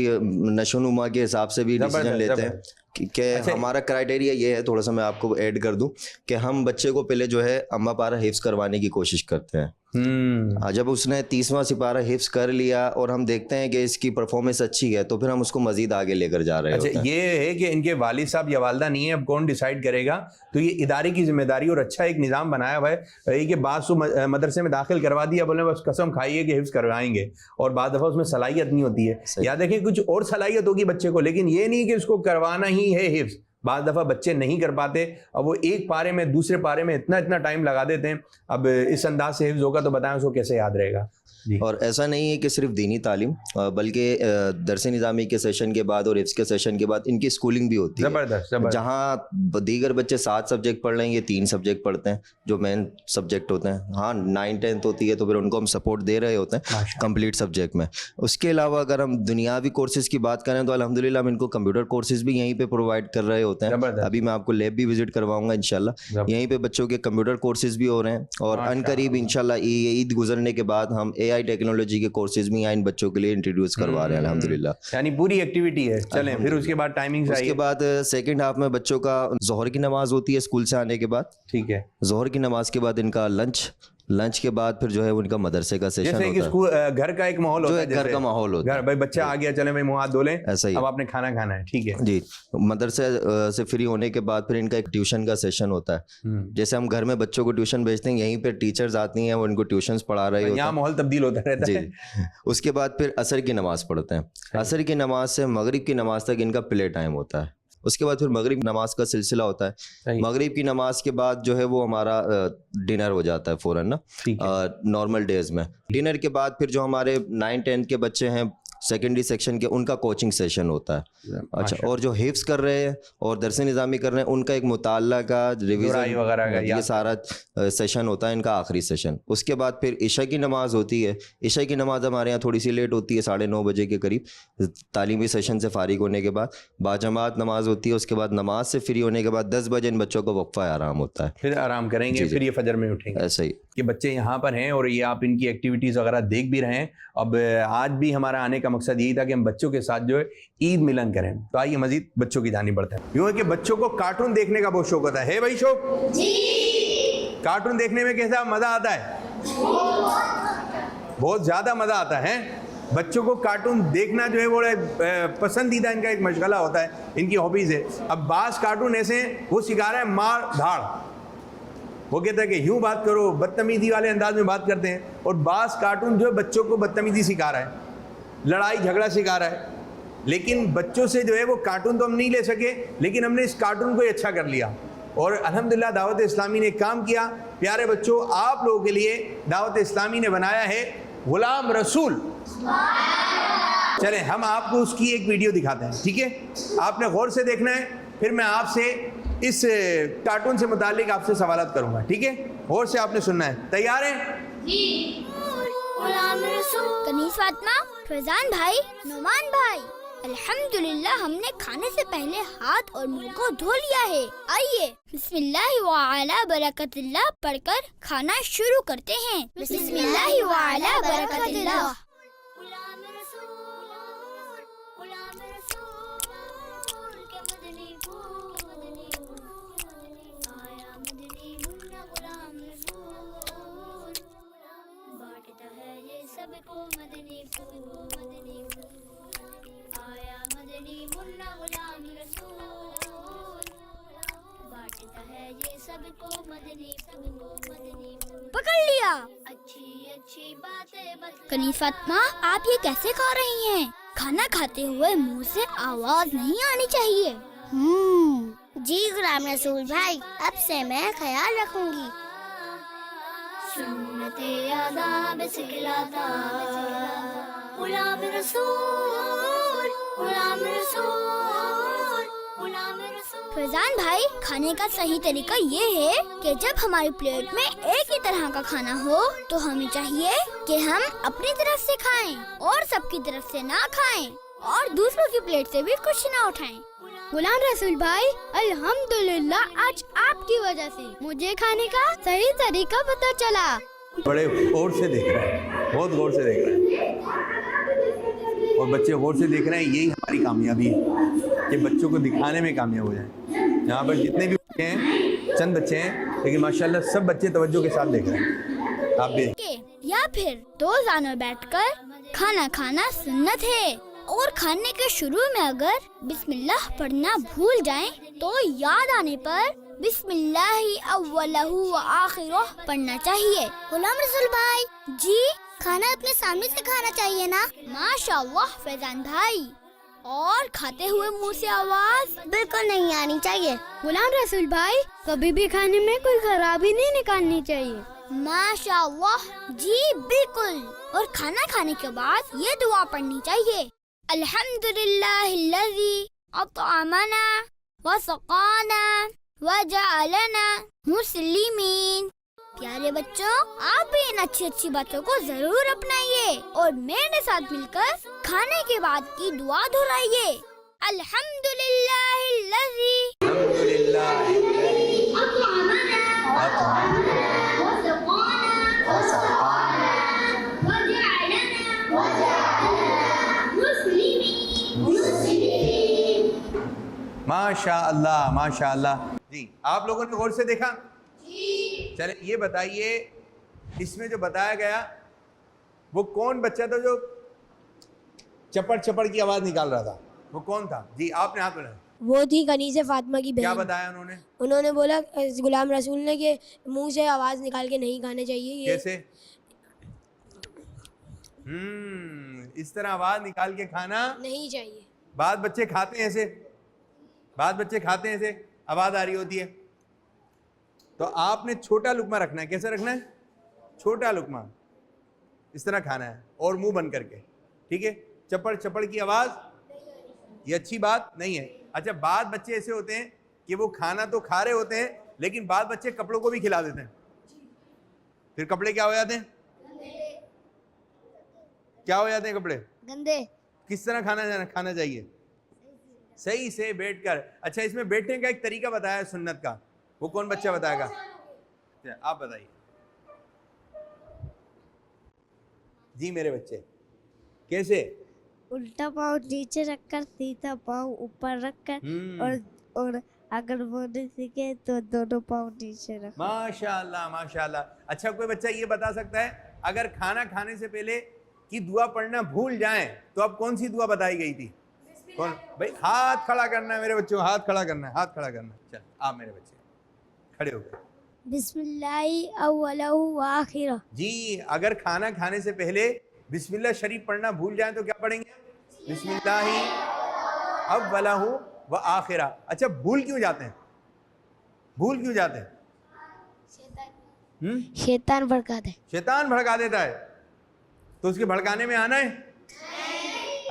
नशोनुमा के हिसाब से भी डिसीजन लेते हैं कि हमारा क्राइटेरिया ये है, थोड़ा सा मैं आपको ऐड कर दूं कि हम बच्चे को पहले जो है अम्मा पारा हिफ्ज करवाने की कोशिश करते हैं। जब उसने 30वां सिपारा हिफ्ज कर लिया और हम देखते हैं कि इसकी परफॉर्मेंस अच्छी है, तो फिर हम उसको मजीद आगे लेकर जा रहे हैं। अच्छा, ये है कि इनके वालिद साहब या वालदा नहीं है, अब कौन डिसाइड करेगा? तो ये इदारे की जिम्मेदारी और अच्छा एक निज़ाम बनाया हुआ है कि बाद मदरसे में दाखिल करवा दिया, बोले बस कसम खाइए कि हिफ्ज करवाएंगे, और बाद दफ़ा उसमें सलाहियत नहीं होती है। याद रखें कुछ और सलाहियत होगी बच्चे को, लेकिन ये नहीं कि उसको करवाना ही है हिफ्ज। बाद दफ़ा बच्चे नहीं कर पाते, अब वो एक पारे में दूसरे पारे में इतना टाइम लगा देते हैं। अब इस अंदाज से हिफ्ज होगा तो बताएं उसको कैसे याद रहेगा। और ऐसा नहीं है कि सिर्फ दीनी तालीम, बल्कि दरस निज़ामी के सेशन के बाद और हिफ्ज के सेशन के बाद इनकी स्कूलिंग भी होती है। जबरदस्त। जहाँ दीगर बच्चे 7 सब्जेक्ट पढ़ रहे हैं, ये 3 सब्जेक्ट पढ़ते हैं जो मेन सब्जेक्ट होते हैं। हाँ, 9-10th होती है तो फिर उनको हम सपोर्ट दे रहे होते हैं कंप्लीट सब्जेक्ट में। उसके अलावा अगर हम दुनियावी कोर्सेज की बात करें तो अल्हम्दुलिल्लाह हम इनको कंप्यूटर कोर्सेज भी यहीं पे प्रोवाइड कर रहे होते हैं। अभी मैं आपको लैब भी विजिट करवाऊंगा इंशाल्लाह। यहीं पे बच्चों के कंप्यूटर कोर्सेज भी हो रहे हैं और अनकरीब इंशाल्लाह ईद गुजरने के बाद हम AI टेक्नोलॉजी के कोर्सेज भी यहाँ इन बच्चों के लिए इंट्रोड्यूस करवा रहे हैं अल्हम्दुलिल्लाह। यानी पूरी एक्टिविटी है। चलें फिर उसके बाद टाइमिंग उसके बाद सेकंड हाफ में बच्चों का जोहर की नमाज होती है स्कूल से आने के बाद। ठीक है। जोहर की नमाज के बाद इनका लंच के बाद फिर जो है उनका मदरसे का सेशन होता है। जैसे कि घर का एक माहौल होता है, घर का माहौल होता है। भाई बच्चा आ गया, चले भाई मुंह हाथ धो लें, ऐसा ही अब आपने खाना खाना है। ठीक है जी। मदरसे से फ्री होने के बाद फिर इनका एक ट्यूशन का सेशन होता है। जैसे हम घर में बच्चों को ट्यूशन भेजते हैं, यहीं पे टीचर्स आती हैं, वो इनको ट्यूशन पढ़ा रहे होते हैं। यहाँ माहौल तब्दील होता रहता है। उसके बाद फिर असर की नमाज पढ़ते हैं। असर की नमाज से मगरिब की नमाज तक इनका प्ले टाइम होता है। उसके बाद फिर मगरिब नमाज का सिलसिला होता है। मगरिब की नमाज के बाद जो है वो हमारा डिनर हो जाता है फ़ौरन ना, नॉर्मल डेज में। डिनर के बाद फिर जो हमारे 9-10 के बच्चे हैं सेकेंडरी सेक्शन के उनका कोचिंग सेशन होता है। अच्छा, और जो हिफ्स कर रहे हैं और दरस निज़ामी कर रहे हैं उनका एक मुताला का रिवीजन वगैरह का ये सारा सेशन होता है, इनका आखिरी सेशन। उसके बाद फिर इशा की नमाज़ होती है। इशा की नमाज़ हमारे यहाँ थोड़ी सी लेट होती है, 9:30 बजे के करीब। तालीमी सेशन से फारिग होने के बाद बाजमात नमाज होती है। उसके बाद नमाज से फ्री होने के बाद 10 बजे इन बच्चों को वक्फा आराम होता है, फिर आराम करेंगे, फिर ये फजर में उठेंगे। ऐसा ही कि बच्चे यहाँ पर हैं और ये आप इनकी एक्टिविटीज़ वगैरह देख भी रहे हैं। अब आज भी हमारा आने का मकसद यही था कि हम बच्चों के साथ जो है ईद मिलन करें। तो आइए मजीद बच्चों की जानिब बढ़ते हैं। यूँ है कि बच्चों को कार्टून देखने का बहुत शौक होता है भाई शौक? जी। कार्टून देखने में कैसा मज़ा आता है? बहुत ज़्यादा मज़ा आता है। बच्चों को कार्टून देखना जो है वो पसंदीदा इनका एक मशगला होता है, इनकी हॉबीज़ है। अब बास कार्टून ऐसे हैं वो सिखा रहा है मार धाड़, वो कहता है कि यूँ बात करो, बदतमीजी वाले अंदाज में बात करते हैं। और बास कार्टून जो है बच्चों को बदतमीजी सिखा रहा है, लड़ाई झगड़ा सिखा रहा है। लेकिन बच्चों से जो है वो कार्टून तो हम नहीं ले सके, लेकिन हमने इस कार्टून को ही अच्छा कर लिया। और अल्हम्दुलिल्लाह दावत इस्लामी ने काम किया। प्यारे बच्चों, आप लोगों के लिए दावत इस्लामी ने बनाया है गुलाम रसूल। चलें हम आपको उसकी एक वीडियो दिखाते हैं, ठीक है? आपने गौर से देखना है, फिर मैं आपसे इस कार्टून से मुतालिक आपसे सवालात करूंगा, ठीक है? गौर से आपने सुनना है। तैयार हैं? जी। कनीस फातिमा, फैजान भाई, नुमान भाई, अल्हम्दुलिल्लाह हमने खाने से पहले हाथ और मुंह को धो लिया है। आइए बिस्मिल्लाह व अला बरकतिल्लाह पढ़कर खाना शुरू करते हैं। बिस्मिल्लाह व अला बरकतिल्लाह। सबको मदनी आया मदनी मुन्ना गुलाम रसूल, बांटता है ये सबको मदनी पकड़ लिया। अच्छी अच्छी बातें कनीस फातिमा, आप ये कैसे खा रही हैं? खाना खाते हुए मुंह से आवाज नहीं आनी चाहिए। जी गुलाम रसूल भाई, अब से मैं ख्याल रखूंगी। सुन्नते आदाब सिखलाता गुलाम रसूल, गुलाम रसूल, गुलाम रसूल। फैजान भाई, खाने का सही तरीका ये है कि जब हमारी प्लेट में एक ही तरह का खाना हो तो हमें चाहिए कि हम अपनी तरफ से खाएं और सबकी तरफ से ना खाएं और दूसरों की प्लेट से भी कुछ ना उठाएं। गुलाम रसूल भाई, अल्हम्दुलिल्लाह आज आपकी वजह से मुझे खाने का सही तरीका पता चला। बड़े गौर से देख रहे हैं, बहुत गौर से देख रहे हैं, और बच्चे गौर से देख रहे हैं। यही हमारी कामयाबी है कि बच्चों को दिखाने में कामयाब हो जाए। यहाँ पर जितने भी बच्चे हैं, चंद बच्चे हैं, लेकिन माशाल्लाह सब बच्चे तवज्जो के साथ देख रहे हैं। आप भी या फिर दो जानवर बैठकर खाना खाना सुन्नत है और खाने के शुरू में अगर बिस्मिल्लाह पढ़ना भूल जाएं तो याद आने पर बिस्मिल्लाहि अव्वलहु व आखिरुह पढ़ना चाहिए। गुलाम रसूल भाई जी, खाना अपने सामने से खाना चाहिए ना? माशाअल्लाह फैजान भाई, और खाते हुए मुंह से आवाज बिल्कुल नहीं आनी चाहिए। गुलाम रसूल भाई, कभी भी खाने में कोई खराबी नहीं निकालनी चाहिए। माशाअल्लाह जी बिल्कुल। और खाना खाने के बाद ये दुआ पढ़नी चाहिए, अल्हम्दुलिल्लाहिल्लज़ी अतअमना व सक़ाना व जअलना मुस्लिमीन। प्यारे बच्चों, आप भी इन अच्छी अच्छी बातों को जरूर अपनाइए और मेरे साथ मिलकर खाने के बाद की दुआ दोहराइए, अल्हम्दुलिल्लाहिल्लज़ी माशाअल्लाह माशाअल्लाह। जी, आप लोगों ने गौर से देखा? चले ये बताइए, इसमें जो बताया गया वो कौन बच्चा था जो चपड़ चपड़ की आवाज निकाल रहा था? वो कौन था? जी आपने हाथ बनाया। वो थी कनीज़ फातिमा की क्या बहन। बताया उन्होंने? उन्होंने बोला गुलाम रसूल ने कि मुंह से आवाज निकाल के नहीं खाने चाहिए। ये कैसे? इस तरह आवाज निकाल के खाना नहीं चाहिए। बाद बच्चे खाते हैं ऐसे, बाद बच्चे खाते हैं ऐसे, आवाज आ रही होती है। तो आपने छोटा लुकमा रखना है। कैसे रखना है? छोटा लुकमा, इस तरह खाना है और मुंह बंद करके, ठीक है? चपड़ चपड़ की आवाज, ये अच्छी बात नहीं है। अच्छा, बाद बच्चे ऐसे होते हैं कि वो खाना तो खा रहे होते हैं लेकिन बाद बच्चे कपड़ों को भी खिला देते हैं, फिर कपड़े क्या हो जाते हैं? क्या हो जाते हैं कपड़े? गंदे। किस तरह खाना चाहिए? सही से बैठकर। अच्छा, इसमें बैठने का एक तरीका बताया है सुन्नत का, वो कौन बच्चा बताएगा? आप बताइए जी मेरे बच्चे, कैसे? उल्टा पाँव नीचे रखकर सीधा पाँव ऊपर रखकर और अगर वो नहीं सीखे तो दोनों पाँव नीचे रख। माशाल्लाह माशाल्लाह। अच्छा, कोई बच्चा ये बता सकता है अगर खाना खाने से पहले की दुआ पढ़ना भूल जाएं तो अब कौन सी दुआ बताई गई थी? कौन भाई? हाथ खड़ा करना है मेरे बच्चों, हाथ खड़ा करना है, हाथ खड़ा करना है। चल आप मेरे बच्चे खड़े हो गए। बिस्मिल्लाहि अव्वलहु व आखिरहु। जी, अगर खाना खाने से पहले बिस्मिल्लाह शरीफ पढ़ना भूल जाएं तो क्या पढ़ेंगे? बिस्मिल्लाहि अव्वलहु व आखिरा। अच्छा, भूल क्यों जाते हैं? भूल क्यों जाते हैं? शैतान भड़काता है। शैतान भड़का देता है, तो उसके भड़काने में आना है।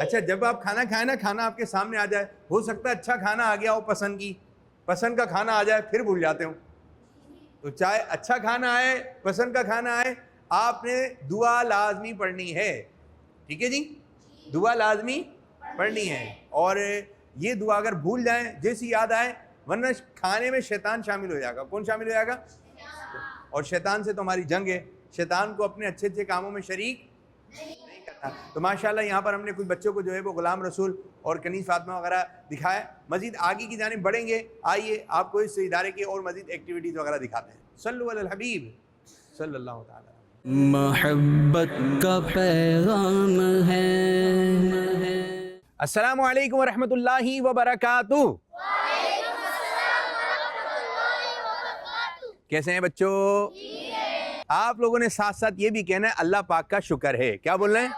अच्छा, जब आप खाना खाएं ना, खाना आपके सामने आ जाए, हो सकता है अच्छा खाना आ गया हो, पसंद का खाना आ जाए, फिर भूल जाते हो। तो चाहे अच्छा खाना आए, पसंद का खाना आए, आपने दुआ लाजमी पढ़नी है। ठीक है जी, दुआ लाजमी पढ़नी है। और ये दुआ अगर भूल जाएं, जैसी याद आए, वरना खाने में शैतान शामिल हो जाएगा। कौन शामिल हो जाएगा? और शैतान से तो हमारी जंग है, शैतान को अपने अच्छे अच्छे कामों में शरीक नहीं करना। तो माशाल्लाह यहाँ पर हमने कुछ बच्चों को जो है वो गुलाम रसूल और कनीज़ फातिमा वगैरह दिखाया। मजीद आगे की जानिब बढ़ेंगे, आइए आपको इस इदारे की और मजीद एक्टिविटीज़ वगैरह दिखाते हैं। सल्लु अलल हबीब सल्लल्लाहु तआला। मोहब्बत का पैगाम है। अस्सलामु अलैकुम व रहमतुल्लाहि व बरकातुहू। कैसे हैं बच्चों? आप लोगों ने साथ साथ ये भी कहना है अल्लाह पाक का शुक्र है। क्या बोल रहे हैं?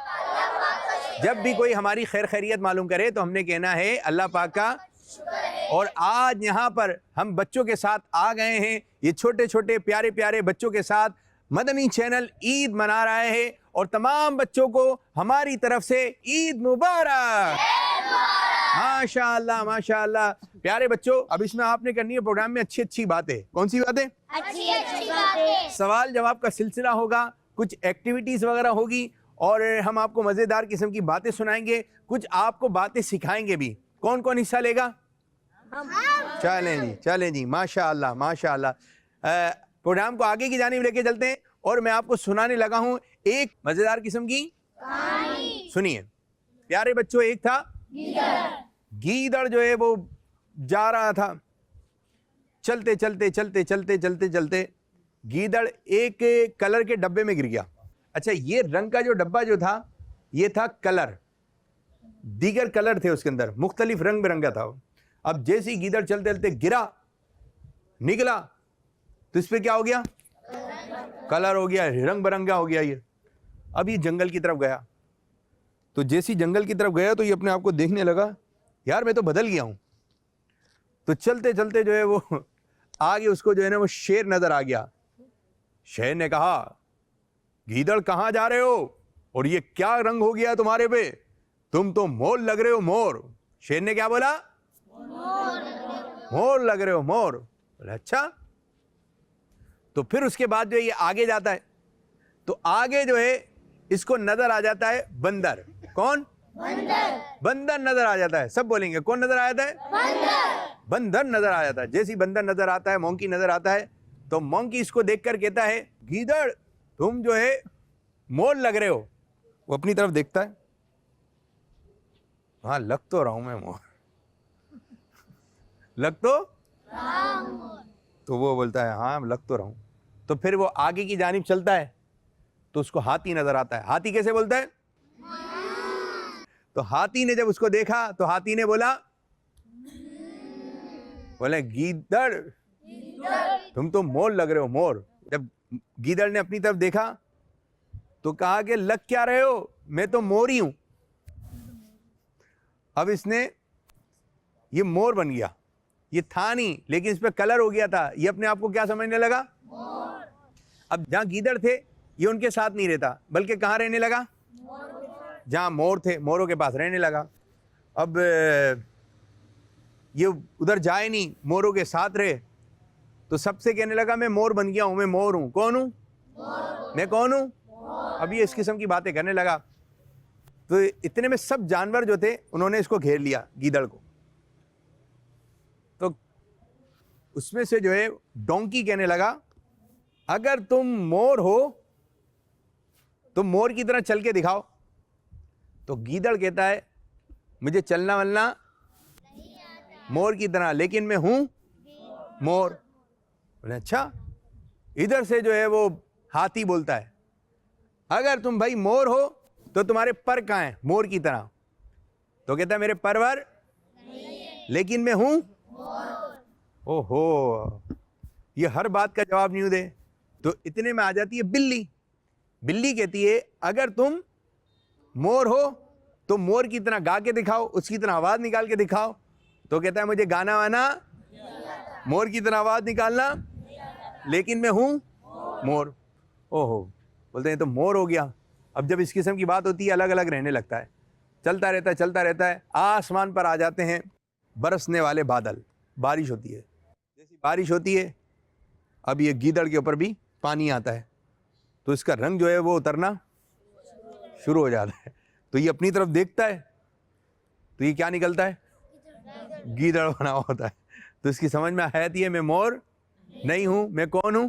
जब भी कोई हमारी खैर खैरियत मालूम करे तो हमने कहना है अल्लाह पाक का शुक्र है। और आज यहाँ पर हम बच्चों के साथ आ गए हैं, ये छोटे छोटे प्यारे प्यारे बच्चों के साथ मदनी चैनल ईद मना रहे हैं और तमाम बच्चों को हमारी तरफ से ईद मुबारक। माशाअल्लाह माशाअल्लाह। प्यारे बच्चों, अब इसमें आपने करनी है प्रोग्राम में अच्छी अच्छी बातें। कौन सी बातें? अच्छी अच्छी बातें। सवाल जवाब का सिलसिला होगा, कुछ एक्टिविटीज वगैरह होगी और हम आपको मजेदार किस्म की बातें सुनाएंगे, कुछ आपको बातें सिखाएंगे भी। कौन कौन हिस्सा लेगा? चलें जी माशाअल्लाह माशाअल्लाह। प्रोग्राम को आगे की जानिब लेके चलते हैं और मैं आपको सुनाने लगा हूं एक मजेदार किस्म की कहानी। सुनिए प्यारे बच्चों, एक था गीदड़ जो है वो जा रहा था, चलते चलते चलते चलते चलते चलते गीदड़ एक कलर के डब्बे में गिर गया। अच्छा, ये रंग का जो डब्बा जो था ये था कलर, दीगर कलर थे उसके अंदर, मुख्तलिफ रंग बिरंगा था। अब जैसे ही गीदड़ चलते चलते गिरा, निकला तो इस पे क्या हो गया? कलर हो गया, रंग बिरंगा हो गया ये। अब ये जंगल की तरफ गया, तो जैसी जंगल की तरफ गया तो ये अपने आप को देखने लगा, यार मैं तो बदल गया हूं। तो चलते चलते जो है वो आगे उसको जो है ना वो शेर नजर आ गया। शेर ने कहा, गीदड़ कहां जा रहे हो और ये क्या रंग हो गया तुम्हारे पे? तुम तो मोर लग रहे हो, मोर। शेर ने क्या बोला? मोर लग रहे हो, मोर। बोला अच्छा। तो फिर उसके बाद जो ये आगे जाता है तो आगे जो है इसको नजर आ जाता है बंदर। कौन? बंदर। बंदर नजर आ जाता है। सब बोलेंगे कौन नजर आ जाता है? बंदर। बंदर नजर आ जाता है। जैसे ही बंदर नजर आता है, मोंकी नजर आता है, तो मोंकी इसको देखकर कहता है, गीदड़ तुम जो है मोर लग रहे हो। वो अपनी तरफ देखता है, हाँ लग तो रहा हूं मैं मोर, लग तो वो बोलता है हाँ लग तो रहा हूं। तो फिर वो आगे की जानिब चलता है तो उसको हाथी नजर आता है। हाथी कैसे बोलता है? तो हाथी ने जब उसको देखा तो हाथी ने बोला, बोले गीदड़ तुम तो मोर लग रहे हो, मोर। जब गीदड़ ने अपनी तरफ देखा तो कहा कि लग क्या रहे हो, मैं तो मोर ही हूं। अब इसने ये मोर बन गया, ये था नहीं लेकिन इस पे कलर हो गया था, ये अपने आप को क्या समझने लगा? अब जहां गीदड़ थे ये उनके साथ नहीं रहता, बल्कि कहां रहने लगा? जहाँ मोर थे, मोरों के पास रहने लगा। अब ये उधर जाए नहीं, मोरों के साथ रहे, तो सबसे कहने लगा मैं मोर बन गया हूँ, मैं मोर हूँ। कौन हूँ? मैं कौन हूँ? अब ये इस किस्म की बातें करने लगा। तो इतने में सब जानवर जो थे उन्होंने इसको घेर लिया, गीदड़ को। तो उसमें से जो है डोंकी कहने लगा, अगर तुम मोर हो तो मोर की तरह चल के दिखाओ। तो गीदड़ कहता है मुझे चलना वलना मोर की तरह, लेकिन मैं हूं मोर। बोले अच्छा। इधर से जो है वो हाथी बोलता है, अगर तुम भाई मोर हो तो तुम्हारे पर कहाँ हैं मोर की तरह? तो कहता है मेरे परवर, लेकिन मैं हूं। ओहो, ये हर बात का जवाब नहीं दे। तो इतने में आ जाती है बिल्ली। बिल्ली कहती है अगर तुम मोर हो तो मोर की तरह गा के दिखाओ, उसकी तरह आवाज निकाल के दिखाओ। तो कहता है मुझे गाना वाना, मोर की तरह आवाज निकालना, लेकिन मैं हूं मोर। ओहो, बोलते हैं तो मोर हो गया। अब जब इस किस्म की बात होती है अलग अलग रहने लगता है, चलता रहता है चलता रहता है। आसमान पर आ जाते हैं बरसने वाले बादल, बारिश होती है। जैसी बारिश होती है, अब ये गीदड़ के ऊपर भी पानी आता है, तो इसका रंग जो है वो उतरना शुरू हो जाता है। तो ये अपनी तरफ देखता है, तो ये क्या निकलता है? गीदड़ बना होता है। तो इसकी समझ में आती है मैं मोर नहीं हूं, मैं कौन हूं?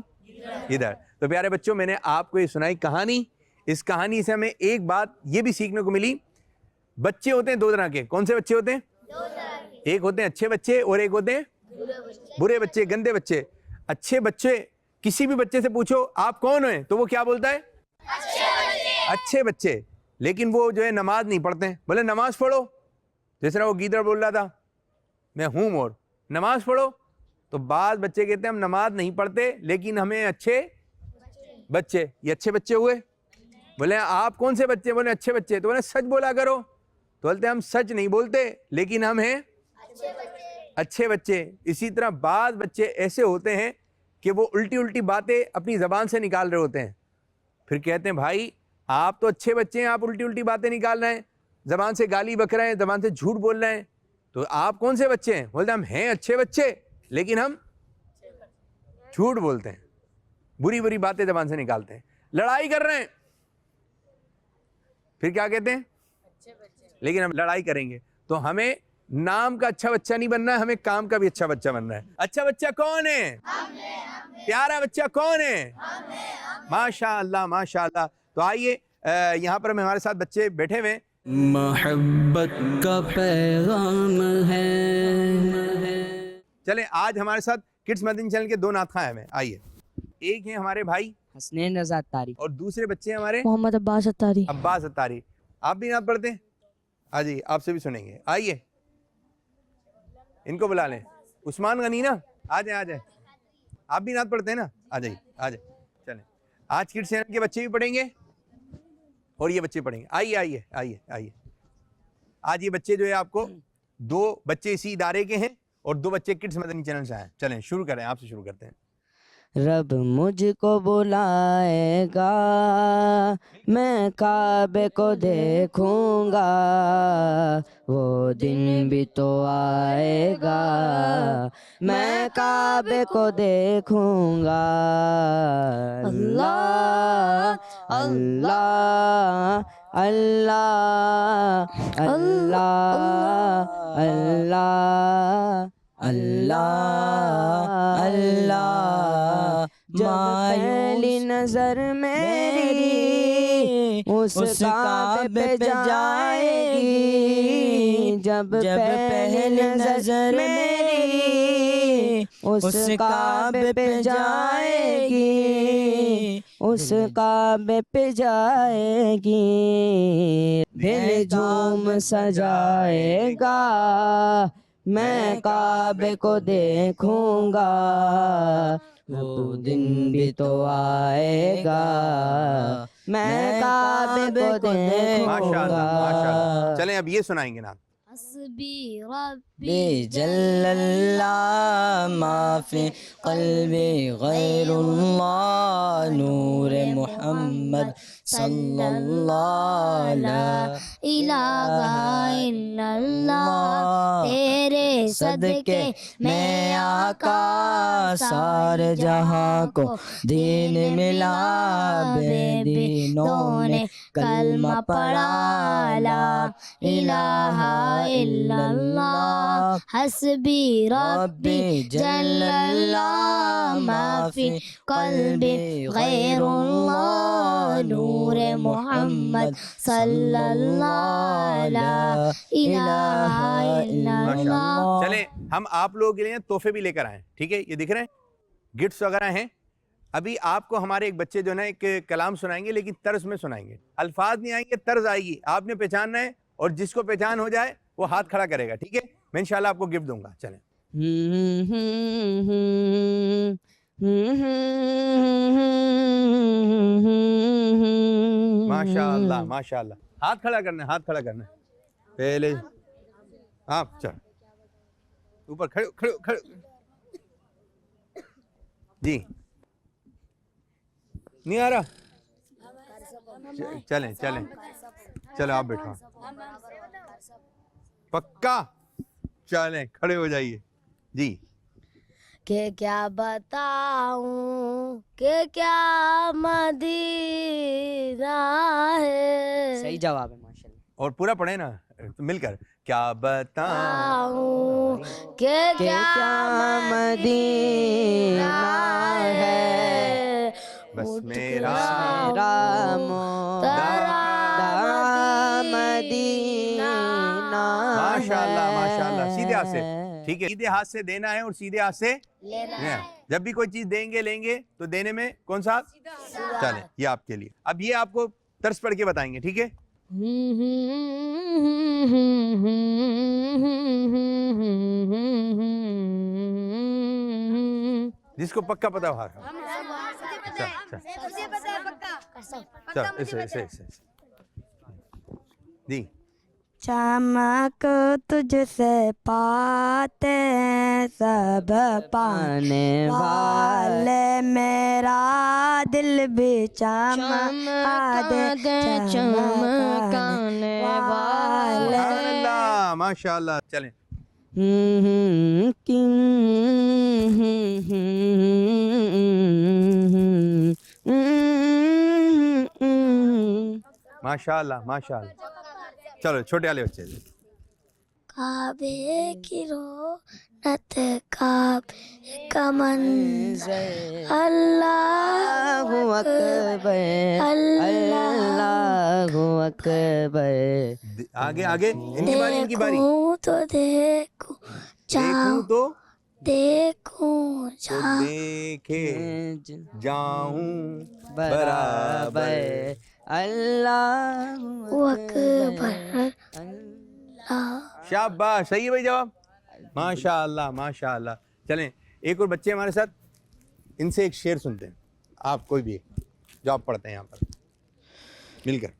गीदड़। तो प्यारे बच्चों, मैंने आपको ये सुनाई कहानी। इस कहानी से हमें एक बात ये भी सीखने को मिली, बच्चे होते हैं दो तरह के। कौन से बच्चे होते हैं? एक होते हैं अच्छे बच्चे और एक होते हैं बुरे बच्चे, गंदे बच्चे। अच्छे बच्चे, किसी भी बच्चे से पूछो आप कौन हैं, तो वो क्या बोलता है? अच्छे बच्चे। लेकिन वो जो है नमाज नहीं पढ़ते हैं। बोले नमाज पढ़ो, जैसे ना वो गीदड़ बोल रहा था मैं हूं मोर, नमाज पढ़ो। तो बाद बच्चे कहते हैं हम नमाज नहीं पढ़ते लेकिन हमें अच्छे बच्चे, ये अच्छे बच्चे हुए। बोले आप कौन से बच्चे? बोले अच्छे बच्चे। तो बोले सच बोला करो। तो बोलते हम सच नहीं बोलते लेकिन हम हैं अच्छे बच्चे। इसी तरह बाद बच्चे ऐसे होते हैं कि वो उल्टी उल्टी बातें अपनी जबान से निकाल रहे होते हैं। फिर कहते हैं भाई आप तो अच्छे बच्चे हैं, आप उल्टी उल्टी बातें निकाल रहे हैं, जबान से गाली बक रहे हैं, जबान से झूठ बोल रहे हैं, तो आप कौन से बच्चे हैं? बोलते हम हैं अच्छे बच्चे लेकिन हम झूठ बोलते हैं, बुरी बुरी बातें जबान से निकालते हैं, लड़ाई कर रहे हैं। फिर क्या कहते हैं? लेकिन हम लड़ाई करेंगे। तो हमें नाम का अच्छा बच्चा नहीं बनना है, हमें काम का भी अच्छा बच्चा बनना है। अच्छा बच्चा कौन है? प्यारा बच्चा कौन है? माशाअल्लाह माशाअल्लाह। तो आइए यहाँ पर हमारे साथ बच्चे बैठे हुए हैं। मोहब्बत का पैगाम है। चलें, आज हमारे साथ किड्स मदनी चैनल के दो नातखां हैं। आइए, एक है हमारे भाई हसनैन रज़ा अत्तारी और दूसरे बच्चे हैं हमारे मोहम्मद अब्बास अत्तारी। अब्बास अत्तारी। आप भी नात पढ़ते हैं? आ जाइए, आपसे भी सुनेंगे। आइए, इनको बुला लें। उस्मान गनी ना, आ जाए आ जाए। आप भी नात पढ़ते हैं ना? आ जाइए आ जाए। चलें, आज किड्स चैनल के बच्चे भी पढ़ेंगे और ये बच्चे पढ़ेंगे। आइए आइए आइए आइए। आज ये बच्चे जो है आपको, दो बच्चे इसी इदारे के हैं और दो बच्चे किड्स मदनी चैनल से आए। चलें शुरू करें, आपसे शुरू करते हैं। रब मुझको बुलाएगा, मैं काबे को देखूंगा, वो दिन भी तो आएगा, मैं काबे को देखूंगा। अल्लाह अल्लाह अल्लाह अल्लाह अल्लाह अल्लाह अल्लाह। पहली नजर मेरी उस काबे पे जाएगी, जब पहली नजर मेरी उस काबे पे जाएगी, उस काबे पे जाएगी, दिल झूम सजाएगा, मैं काबे को देखूंगा, वो दिन भी तो आएगा, मैं काबे को देखूंगा। माशाअल्लाह माशाअल्लाह। चलें अब ये सुनाएंगे ना। हस्बी रब्बी बेजल्लल्लाह माफी कल्बी गैरुल्लाह नूर मोहम्मद सल्लल्लाहु ला इलाहा इल्लल्लाह तेरे सदके मैं आका सारे जहां को दीन मिला बेदीनों ने कलमा पढ़ा ला इलाहा इल्लल्लाह हस्बी रब्बी जल्लल्लाह माफी कल्बी गैरुल्लाह नूर मोहम्मद सल्लल्लाहु ला इलाहा इल्लल्लाह। चले हम आप लोगों के लिए तोहफे भी लेकर आए, ठीक है, ये दिख रहे हैं गिफ्ट्स वगैरह हैं। अभी आपको हमारे एक बच्चे जो ना एक कलाम सुनाएंगे, लेकिन तर्ज में सुनाएंगे, अल्फाज नहीं आएंगे, तर्ज आएगी, आपने पहचानना है और जिसको पहचान हो जाए वो हाथ खड़ा करेगा, ठीक है। मैं इंशाल्लाह आपको गिफ्ट दूंगा। चलें। माशाअल्लाह माशाअल्लाह, हाथ खड़ा करना है, हाथ खड़ा करना है पहले। आप चल ऊपर खड़े खड़े खड़े जी, नहीं आ रहा, चलें चलें, चलो आप बैठो, पक्का, चलें खड़े हो जाइए जी। के क्या बताऊं के क्या मदीना है। सही जवाब है माशाल्लाह। और पूरा पढ़े ना तो मिलकर, क्या बताऊं के क्या मदीना है बस मेरा मदीना। माशाल्लाह माशाल्लाह, सीधे हाथ से, ठीक है, सीधे हाथ से देना है और सीधे हाथ से लेना है। जब भी कोई चीज देंगे लेंगे तो देने में कौन सा, चले ये आपके लिए। अब ये आपको तर्ज पढ़ के बताएंगे, ठीक है। जिसको पक्का पता हो हाथ, चल ऐसे ऐसे ऐसे जी। चमक तुझसे पाते सब पाने वाले, मेरा दिल भी चमका दे चमकाने वाले। अल्लाह माशाल्लाह, चलें। माशाल्लाह माशाल्लाह, चलो छोटे वाले बच्चे। काबे की रोनत काबे का मंज़र अल्लाहु अकबर अल्लाहु अकबर। आगे आगे, इनकी बारी इनकी बारी। देखूं तो देखूं देखूं तो देखूं तो देखे जाऊं बराबर अल्लाहु अकबर। शाबाश, सही है भाई जवाब, माशाअल्लाह माशाअल्लाह। चलें एक और बच्चे हमारे साथ, इनसे एक शेर सुनते हैं, आप कोई भी जो आप पढ़ते हैं यहाँ पर मिलकर।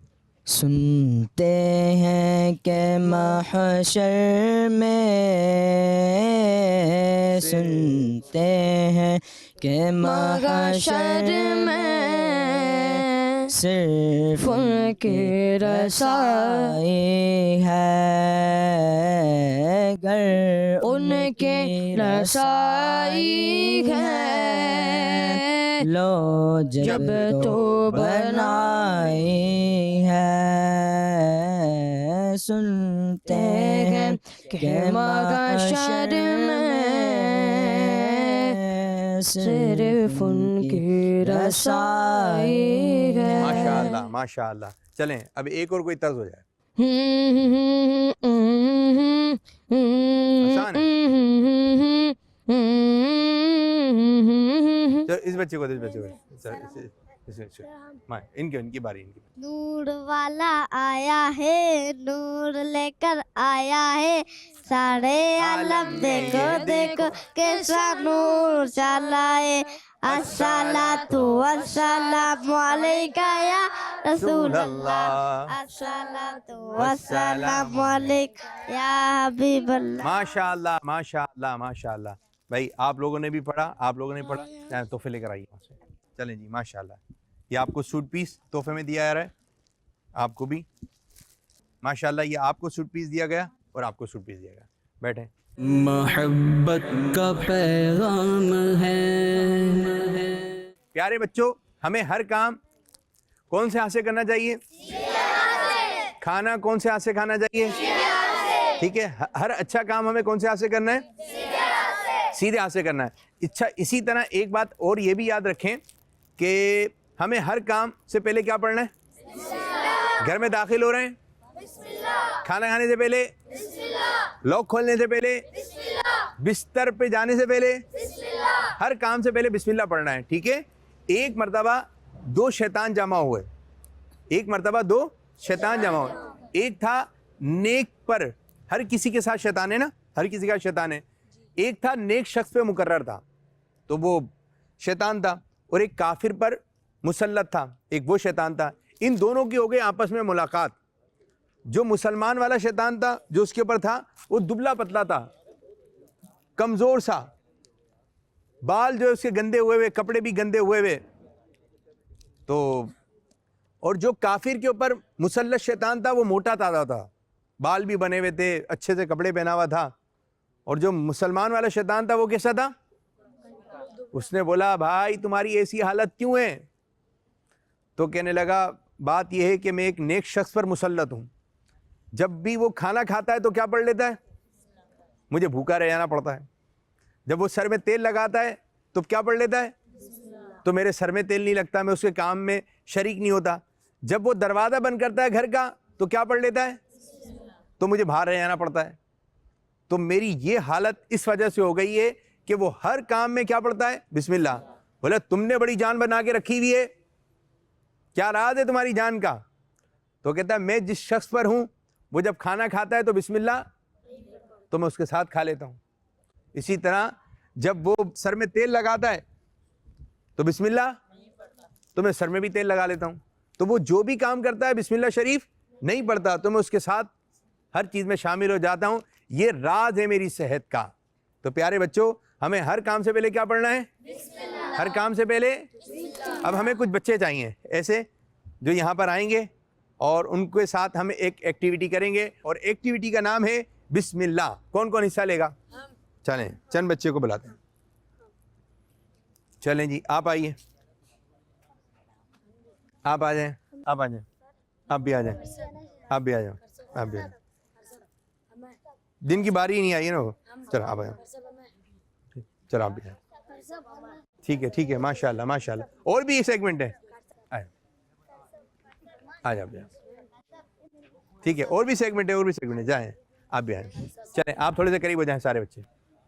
सुनते हैं कि महशर में, सुनते हैं कि महशर में सिर्फ उनकी रसाई है, गर उनके रसाई है, लो जब तो बनाई है, सुनते हैं कि महशर में सिर्फ उनकी रसाई है। माशाअल्लाह माशाअल्लाह। चलें अब एक और कोई तर्ज हो जाए, आसान है। चलो इस बच्चे को, इस बच्चे को, इनकी इनकी बारी, इनकी। नूर वाला आया है, नूर लेकर आया है, सारे आलम देखो देखो कैसा नूर चलाए, अस्सलातु वस्सलामु अलैका या रसूल अल्लाह, अस्सलातु वस्सलामु अलैका या हबीब अल्लाह। माशाअल्लाह माशाअल्लाह माशाअल्लाह। भाई आप लोगों ने भी पढ़ा, आप लोगों ने पढ़ा, तोहफे लेकर आइए वहाँ से। चलें जी माशाअल्लाह। ये आपको सूट पीस तोहफे में दिया जा रहा है, आपको भी माशाअल्लाह। ये आपको सूट पीस दिया गया और आपको सूट पीस दिया गया। बैठे। मोहब्बत का पैगाम है। प्यारे बच्चों, हमें हर काम कौन से हाथ से करना चाहिए? खाना कौन से हाथ से खाना चाहिए? ठीक है। हर अच्छा काम हमें कौन से हाथ से करना है? सीधे हाथ से करना है। अच्छा, इसी तरह एक बात और ये भी याद रखें कि हमें हर काम से पहले क्या पढ़ना है? घर में दाखिल हो रहे हैं, खाना खाने से पहले, लॉक खोलने से पहले, बिस्तर पे जाने से पहले, हर काम से पहले बिस्मिल्लाह पढ़ना है। ठीक है। एक मर्तबा दो शैतान जमा हुए, एक मर्तबा दो शैतान जमा हुए। एक था नेक पर, हर किसी के साथ शैतान है ना, हर किसी का शैतान है। एक था नेक शख्स पे मुकर्रर था, तो वो शैतान था, और एक काफिर पर मुसल्लत था, एक वो शैतान था। इन दोनों की हो गई आपस में मुलाकात। जो मुसलमान वाला शैतान था, जो उसके ऊपर था, वो दुबला पतला था, कमजोर सा, बाल जो उसके गंदे हुए हुए, कपड़े भी गंदे हुए हुए। तो और जो काफिर के ऊपर मुसल्लत शैतान था, वो मोटा ताजा था, बाल भी बने हुए थे, अच्छे से कपड़े पहना हुआ था। और जो मुसलमान वाला शैतान था, वो कैसा था? उसने बोला, भाई तुम्हारी ऐसी हालत क्यों है? तो कहने लगा, बात यह है कि मैं एक नेक शख्स पर मुसल्लत हूं। जब भी वो खाना खाता है तो क्या पढ़ लेता है? मुझे भूखा रह जाना पड़ता है। जब वो सर में तेल लगाता है तो क्या पढ़ लेता है? तो मेरे सर में तेल नहीं लगता, मैं उसके काम में शरीक नहीं होता। जब वो दरवाज़ा बंद करता है घर का तो क्या पढ़ लेता है? तो मुझे बाहर रह जाना पड़ता है। तो मेरी ये हालत इस वजह से हो गई है कि वो हर काम में क्या पढ़ता है? बिस्मिल्लाह। बोला, तुमने बड़ी जान बना के रखी हुई है, क्या राज है तुम्हारी जान का? तो कहता है, मैं जिस शख्स पर हूं, वो जब खाना खाता है तो बिस्मिल्लाह, तो मैं उसके साथ खा लेता हूं। इसी तरह जब वो सर में तेल लगाता है तो बिस्मिल्लाह, तो मैं सर में भी तेल लगा लेता हूं। तो वो जो भी काम करता है बिस्मिल्लाह शरीफ नहीं पढ़ता, तो मैं उसके साथ हर चीज़ में शामिल हो जाता हूं। ये राज है मेरी सेहत का। तो प्यारे बच्चों, हमें हर काम से पहले क्या पढ़ना है? हर काम से पहले। अब हमें कुछ बच्चे चाहिए ऐसे जो यहाँ पर आएंगे और उनके साथ हम एक एक्टिविटी करेंगे, और एक्टिविटी का नाम है बिस्मिल्लाह। कौन कौन हिस्सा लेगा? चलें, चंद बच्चे को बुलाते हैं। चलें जी, आप आइए, आप आ जाएं, आप आ जाएं, आप भी आ जाएं, आप भी आ जाओ, आप भी आ जाओ। दिन की बारी ही नहीं आई है ना वो। चलो आप आ जाओ, चलो आप भी आए। ठीक है, ठीक है, माशाल्लाह माशाल्लाह। और भी ये सेगमेंट है, आ जाओ, ठीक है। और भी सेगमेंट है, और भी सेगमेंट है, जाएं, आप भी आए। चलें, आप थोड़े से करीब हो जाएं सारे बच्चे।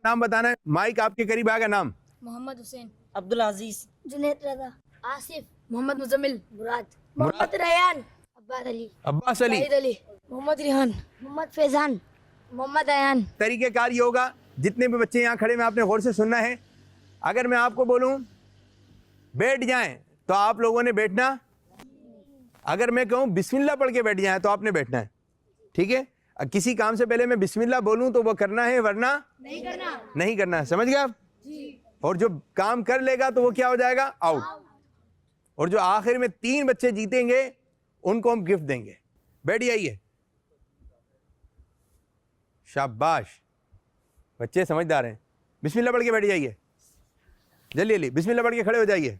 नाम बताना है, माइक आपके करीब आएगा। नाम? मोहम्मद हुसैन, अब्दुल अजीज, जुनैद रजा, आसिफ, मोहम्मद मुजम्मिल, मुराद, मोहम्मद रयान, अब्बास अली, अब्बास अली, सईद अली, मोहम्मद रिहान, मोहम्मद फैजान, मोहम्मद अयान। तरीक़ेकार ये होगा, जितने भी बच्चे यहाँ खड़े में आपने गौर से सुनना है। अगर मैं आपको बोलूँ बैठ जाएं तो आप लोगों ने बैठना। अगर मैं कहूँ बिस्मिल्लाह पढ़ के बैठ जाएं तो आपने बैठना है। ठीक है। किसी काम से पहले मैं बिस्मिल्लाह बोलूँ तो वो करना है, वरना नहीं करना है। समझ गए आप? और जो काम कर लेगा तो वो क्या हो जाएगा? आउट। और जो आखिर में 3 बच्चे जीतेंगे उनको हम गिफ्ट देंगे। बैठ जाइए, शाबाश, बच्चे समझदार हैं। बिस्मिल्लाह पढ़ के बैठ जाइए, जल्दी जल्दी बिस्मिल्लाह पढ़ के खड़े हो जाइए।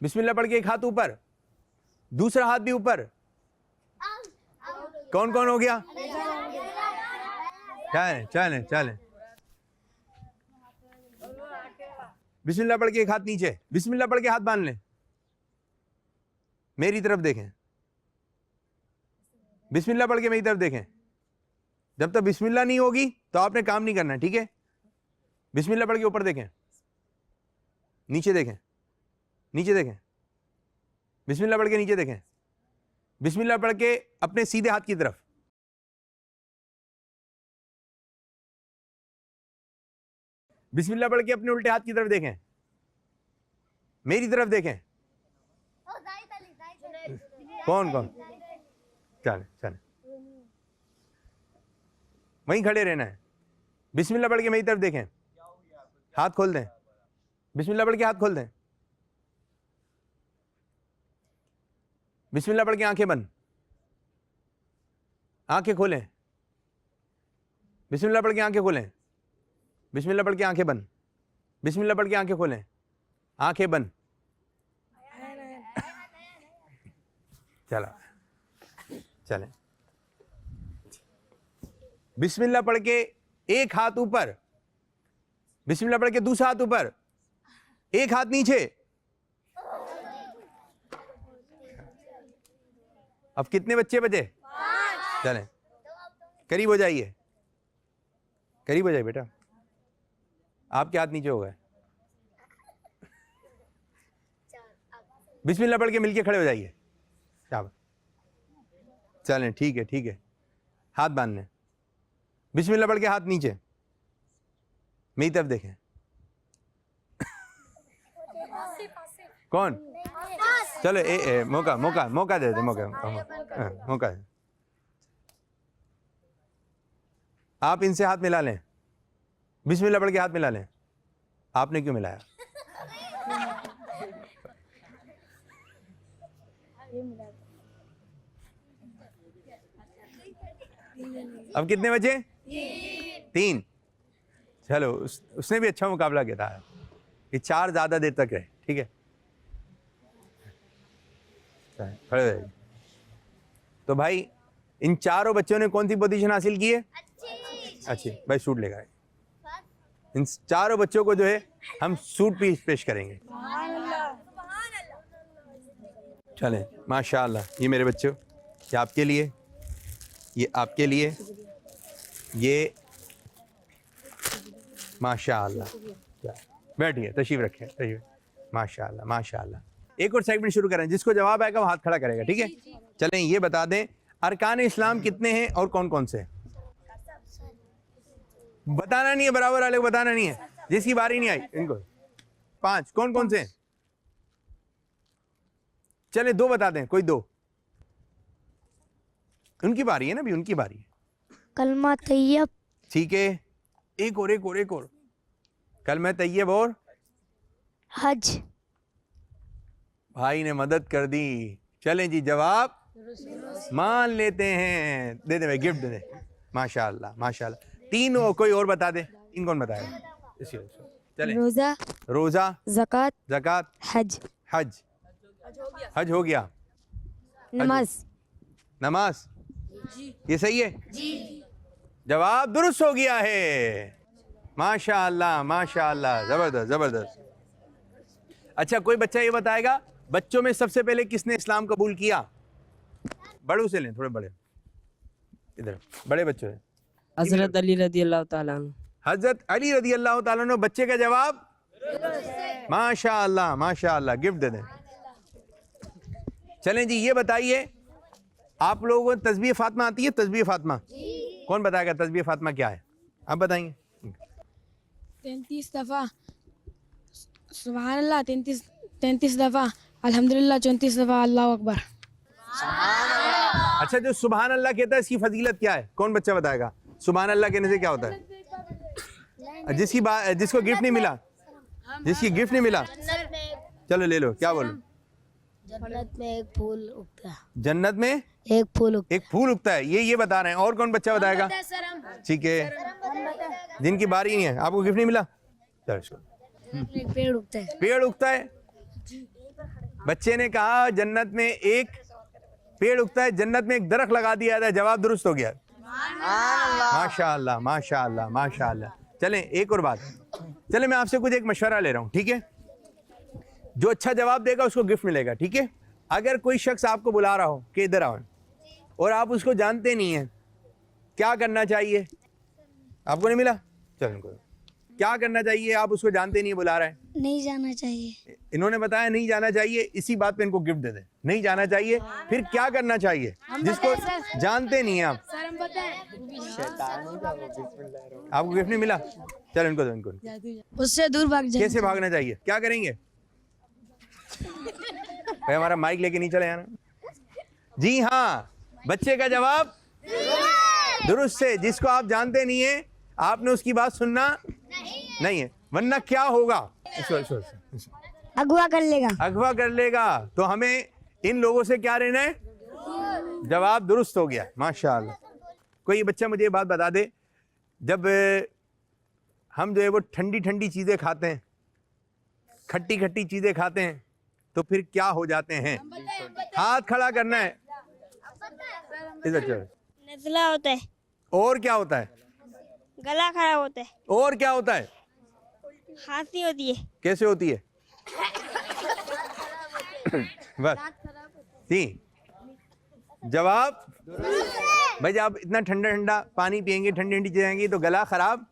बिस्मिल्लाह पढ़ के एक हाथ ऊपर, दूसरा हाथ भी ऊपर। कौन कौन हो गया? चलें चलें चलें। बिस्मिल्लाह पढ़ के एक हाथ नीचे, बिस्मिल्लाह पढ़ के हाथ बांध लें, मेरी तरफ देखें। बिस्मिल्लाह पढ़ के मेरी तरफ देखें। जब तक बिस्मिल्लाह नहीं होगी तो आपने काम नहीं करना, ठीक है? बिस्मिल्लाह पढ़ के ऊपर देखें, नीचे देखें, नीचे देखें, बिस्मिल्लाह पढ़ के नीचे देखें, बिस्मिल्लाह पढ़ के अपने सीधे हाथ की तरफ, बिस्मिल्लाह पढ़ के अपने उल्टे हाथ की तरफ देखें, मेरी तरफ देखें। कौन कौन? चले चले, वहीं खड़े रहना है। बिस्मिल्लाह पढ़ के मेरी तरफ देखें, हाथ खोल दें। बिस्मिल्लाह पढ़ के हाथ खोल दें। बिस्मिल्लाह पढ़ के आंखें बंद, आंखें खोलें। बिस्मिल्लाह पढ़ के आंखें खोलें। बिस्मिल्लाह पढ़ के आंखें बंद। बिस्मिल्लाह पढ़ के आंखें खोलें, आंखें बंद। चला चलें। बिस्मिल्लाह पढ़ के एक हाथ ऊपर, बिस्मिल्लाह पढ़ के दूसरा हाथ ऊपर, एक हाथ नीचे। अब कितने बच्चे बचे? चलें, करीब हो जाइए, करीब हो जाइए बेटा। आपके हाथ नीचे हो गए। बिस्मिल्लाह पढ़ के मिलके खड़े हो जाइए। शाबाश, चलें, ठीक है ठीक है। हाथ बांध लें। बिस्मिल्लाह पढ़ के हाथ नीचे, मेरी तरफ देखें। कौन? चलो मौका मौका मौका दे दे, मौका दे। आप इनसे हाथ मिला लें। बिस्मिल्लाह पढ़ के हाथ मिला लें। आपने क्यों मिलाया? अब कितने बचे? 3। चलो, उसने भी अच्छा मुकाबला किया था कि 4 ज्यादा देर तक रहे। ठीक है, खड़े हो जाइए। तो भाई इन चारों बच्चों ने कौन सी पोजीशन हासिल की है? अच्छी। भाई सूट लेकर आए। इन चारों बच्चों को जो है हम सूट पीस पेश करेंगे। चलें, माशाअल्लाह। ये मेरे बच्चों, ये आपके लिए, ये आपके लिए, ये माशाअल्लाह। बैठिए, तशरीफ रखें, तशरीफ। माशाअल्लाह माशाअल्लाह। एक और सेगमेंट शुरू करें, जिसको जवाब आएगा वो हाथ खड़ा करेगा। ठीक है, चलें ये बता दें अरकान इस्लाम कितने हैं और कौन कौन से? बताना नहीं है, बराबर वाले को बताना नहीं है। जिसकी बारी नहीं आई इनको 5। कौन कौन से? चले 2 बता दें, कोई 2। उनकी बारी है ना, भी उनकी बारी है। कलमा तैयब। ठीक है, एक और एक और एक और। कलमा तैयब और हज। भाई ने मदद कर दी। चलें जी, जवाब मान लेते हैं। दे दे भाई, गिफ्ट दे दे। माशाअल्लाह माशाअल्लाह। 3 हो, कोई और बता दे। 3 कौन बताएगा? चलें। रोज़ा, रोजा, ज़कात, ज़कात, हज। हज। हज हो गया। नमाज। नमाज, ये सही है जी। जवाब दुरुस्त हो गया है। माशाअल्लाह माशाअल्लाह, जबरदस्त जबरदस्त। अच्छा, कोई बच्चा ये बताएगा बच्चों में सबसे पहले किसने इस्लाम कबूल किया? बड़ों से लें, थोड़े बड़े, इधर बड़े बच्चों से। हजरत अली रदी अल्लाह ताला अन्हु। हजरत अली रदी अल्लाह ताला अन्हु। बच्चे का जवाब माशाअल्लाह माशाअल्लाह, गिफ्ट दे दें। चलें जी, ये बताइए आप लोगों को तस्बीह फातिमा आती है? तस्बीह फातिमा कौन बताएगा? तस्बीह फातिमा क्या है, आप बताएंगे? 33 दफ़ा सुभान अल्लाह, 33 दफ़ा अल्हम्दुलिल्लाह, 34 दफ़ा अल्लाह अकबर। अच्छा, जो सुभान अल्लाह कहता है इसकी फजीलत क्या है? कौन बच्चा बताएगा? सुभान अल्लाह कहने से क्या होता है? जिसको गिफ्ट नहीं मिला, जिसकी गिफ्ट नहीं मिला, चलो ले लो। क्या बोलो? जन्नत में एक फूल उगता है। जन्नत में एक फूल उगता एक फूल उगता है, ये बता रहे हैं। और कौन बच्चा बताएगा? ठीक है, जिनकी बारी नहीं है, आपको गिफ्ट नहीं मिला, चलो। एक पेड़ उगता है। पेड़ उगता है। बच्चे ने कहा जन्नत में एक पेड़ उगता है, जन्नत में एक दरख्त लगा दिया था। जवाब दुरुस्त हो गया। माशाअल्लाह माशाअल्लाह माशाअल्लाह। चलें, एक और बात। चलें, मैं आपसे कुछ एक मशवरा ले रहा हूँ, ठीक है? जो अच्छा जवाब देगा उसको गिफ्ट मिलेगा, ठीक है? अगर कोई शख्स आपको बुला रहा हो कि इधर आओ, और आप उसको जानते नहीं हैं, क्या करना चाहिए? आपको नहीं मिला, चलो, क्या करना चाहिए? आप उसको जानते नहीं, बुला रहा है, नहीं जाना चाहिए। इन्होंने बताया नहीं जाना चाहिए। इसी बात पे इनको गिफ्ट दे दे। नहीं जाना चाहिए, फिर क्या करना चाहिए? जिसको जानते नहीं है आप, आपको गिफ्ट नहीं मिला, चलो इनको दो, इनको। उससे दूर भाग जाए। कैसे भागना चाहिए? क्या करेंगे? भाई हमारा माइक लेके नहीं चले यार। जी हाँ, बच्चे का जवाब दुरुस्त से। जिसको आप जानते नहीं है आपने उसकी बात सुनना नहीं है, वरना क्या होगा? अगवा कर लेगा। अगवा कर लेगा। तो हमें इन लोगों से क्या रहना है? जवाब दुरुस्त हो गया, माशाअल्लाह। कोई बच्चा मुझे ये बात बता दे, जब हम जो है वो ठंडी ठंडी चीज़ें खाते हैं, खट्टी खट्टी चीज़ें खाते हैं, तो फिर क्या हो जाते हैं? हाथ खड़ा करना है। नज़ला होता है। और क्या होता है? गला खराब होता है। और क्या होता है? खांसी होती है। कैसे होती है? बस जी, जवाब भाई जब आप इतना ठंडा ठंडा पानी पियेंगे, ठंडी ठंडी चीजें आएंगी तो गला खराब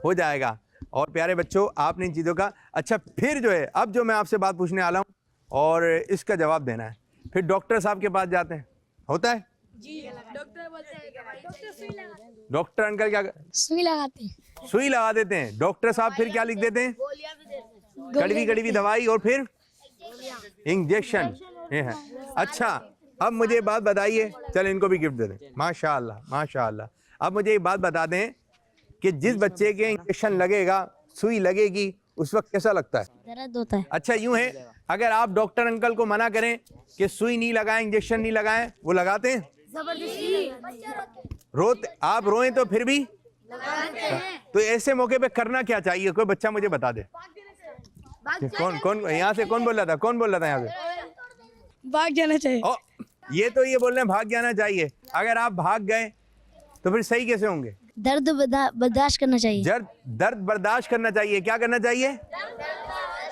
हो जाएगा। और प्यारे बच्चों, आपने इन चीज़ों का अच्छा, फिर जो है अब जो मैं आपसे बात पूछने वाला हूँ और इसका जवाब देना है। फिर डॉक्टर साहब के पास जाते हैं, होता है जी, डॉक्टर अंकल क्या सुई लगाते हैं। सुई लगा देते हैं। डॉक्टर साहब फिर क्या लिख देते हैं? कड़वी कड़वी दवाई और फिर इंजेक्शन। ये है। अच्छा, अब मुझे एक बात बताइए, चल इनको भी गिफ्ट दे दें। माशाअल्लाह माशाअल्लाह। अब मुझे एक बात बता दें कि जिस बच्चे के इंजेक्शन लगेगा, सुई लगेगी, उस वक्त कैसा लगता है? दर्द होता है। अच्छा यूं है, अगर आप डॉक्टर अंकल को मना करें कि सुई नहीं लगाएं, इंजेक्शन नहीं लगाएं, वो लगाते हैं? रोते? आप रोएं तो फिर भी तो ऐसे मौके पे करना क्या चाहिए? कोई बच्चा मुझे बता दे। कौन कौन यहाँ से कौन बोल रहा था? कौन बोल रहा था यहाँ से? भाग जाना चाहिए। ओ, ये तो ये बोल रहे हैं भाग जाना चाहिए। अगर आप भाग गए तो फिर सही कैसे होंगे? दर्द बर्दाश्त करना चाहिए। दर्द बर्दाश्त करना चाहिए। क्या करना चाहिए?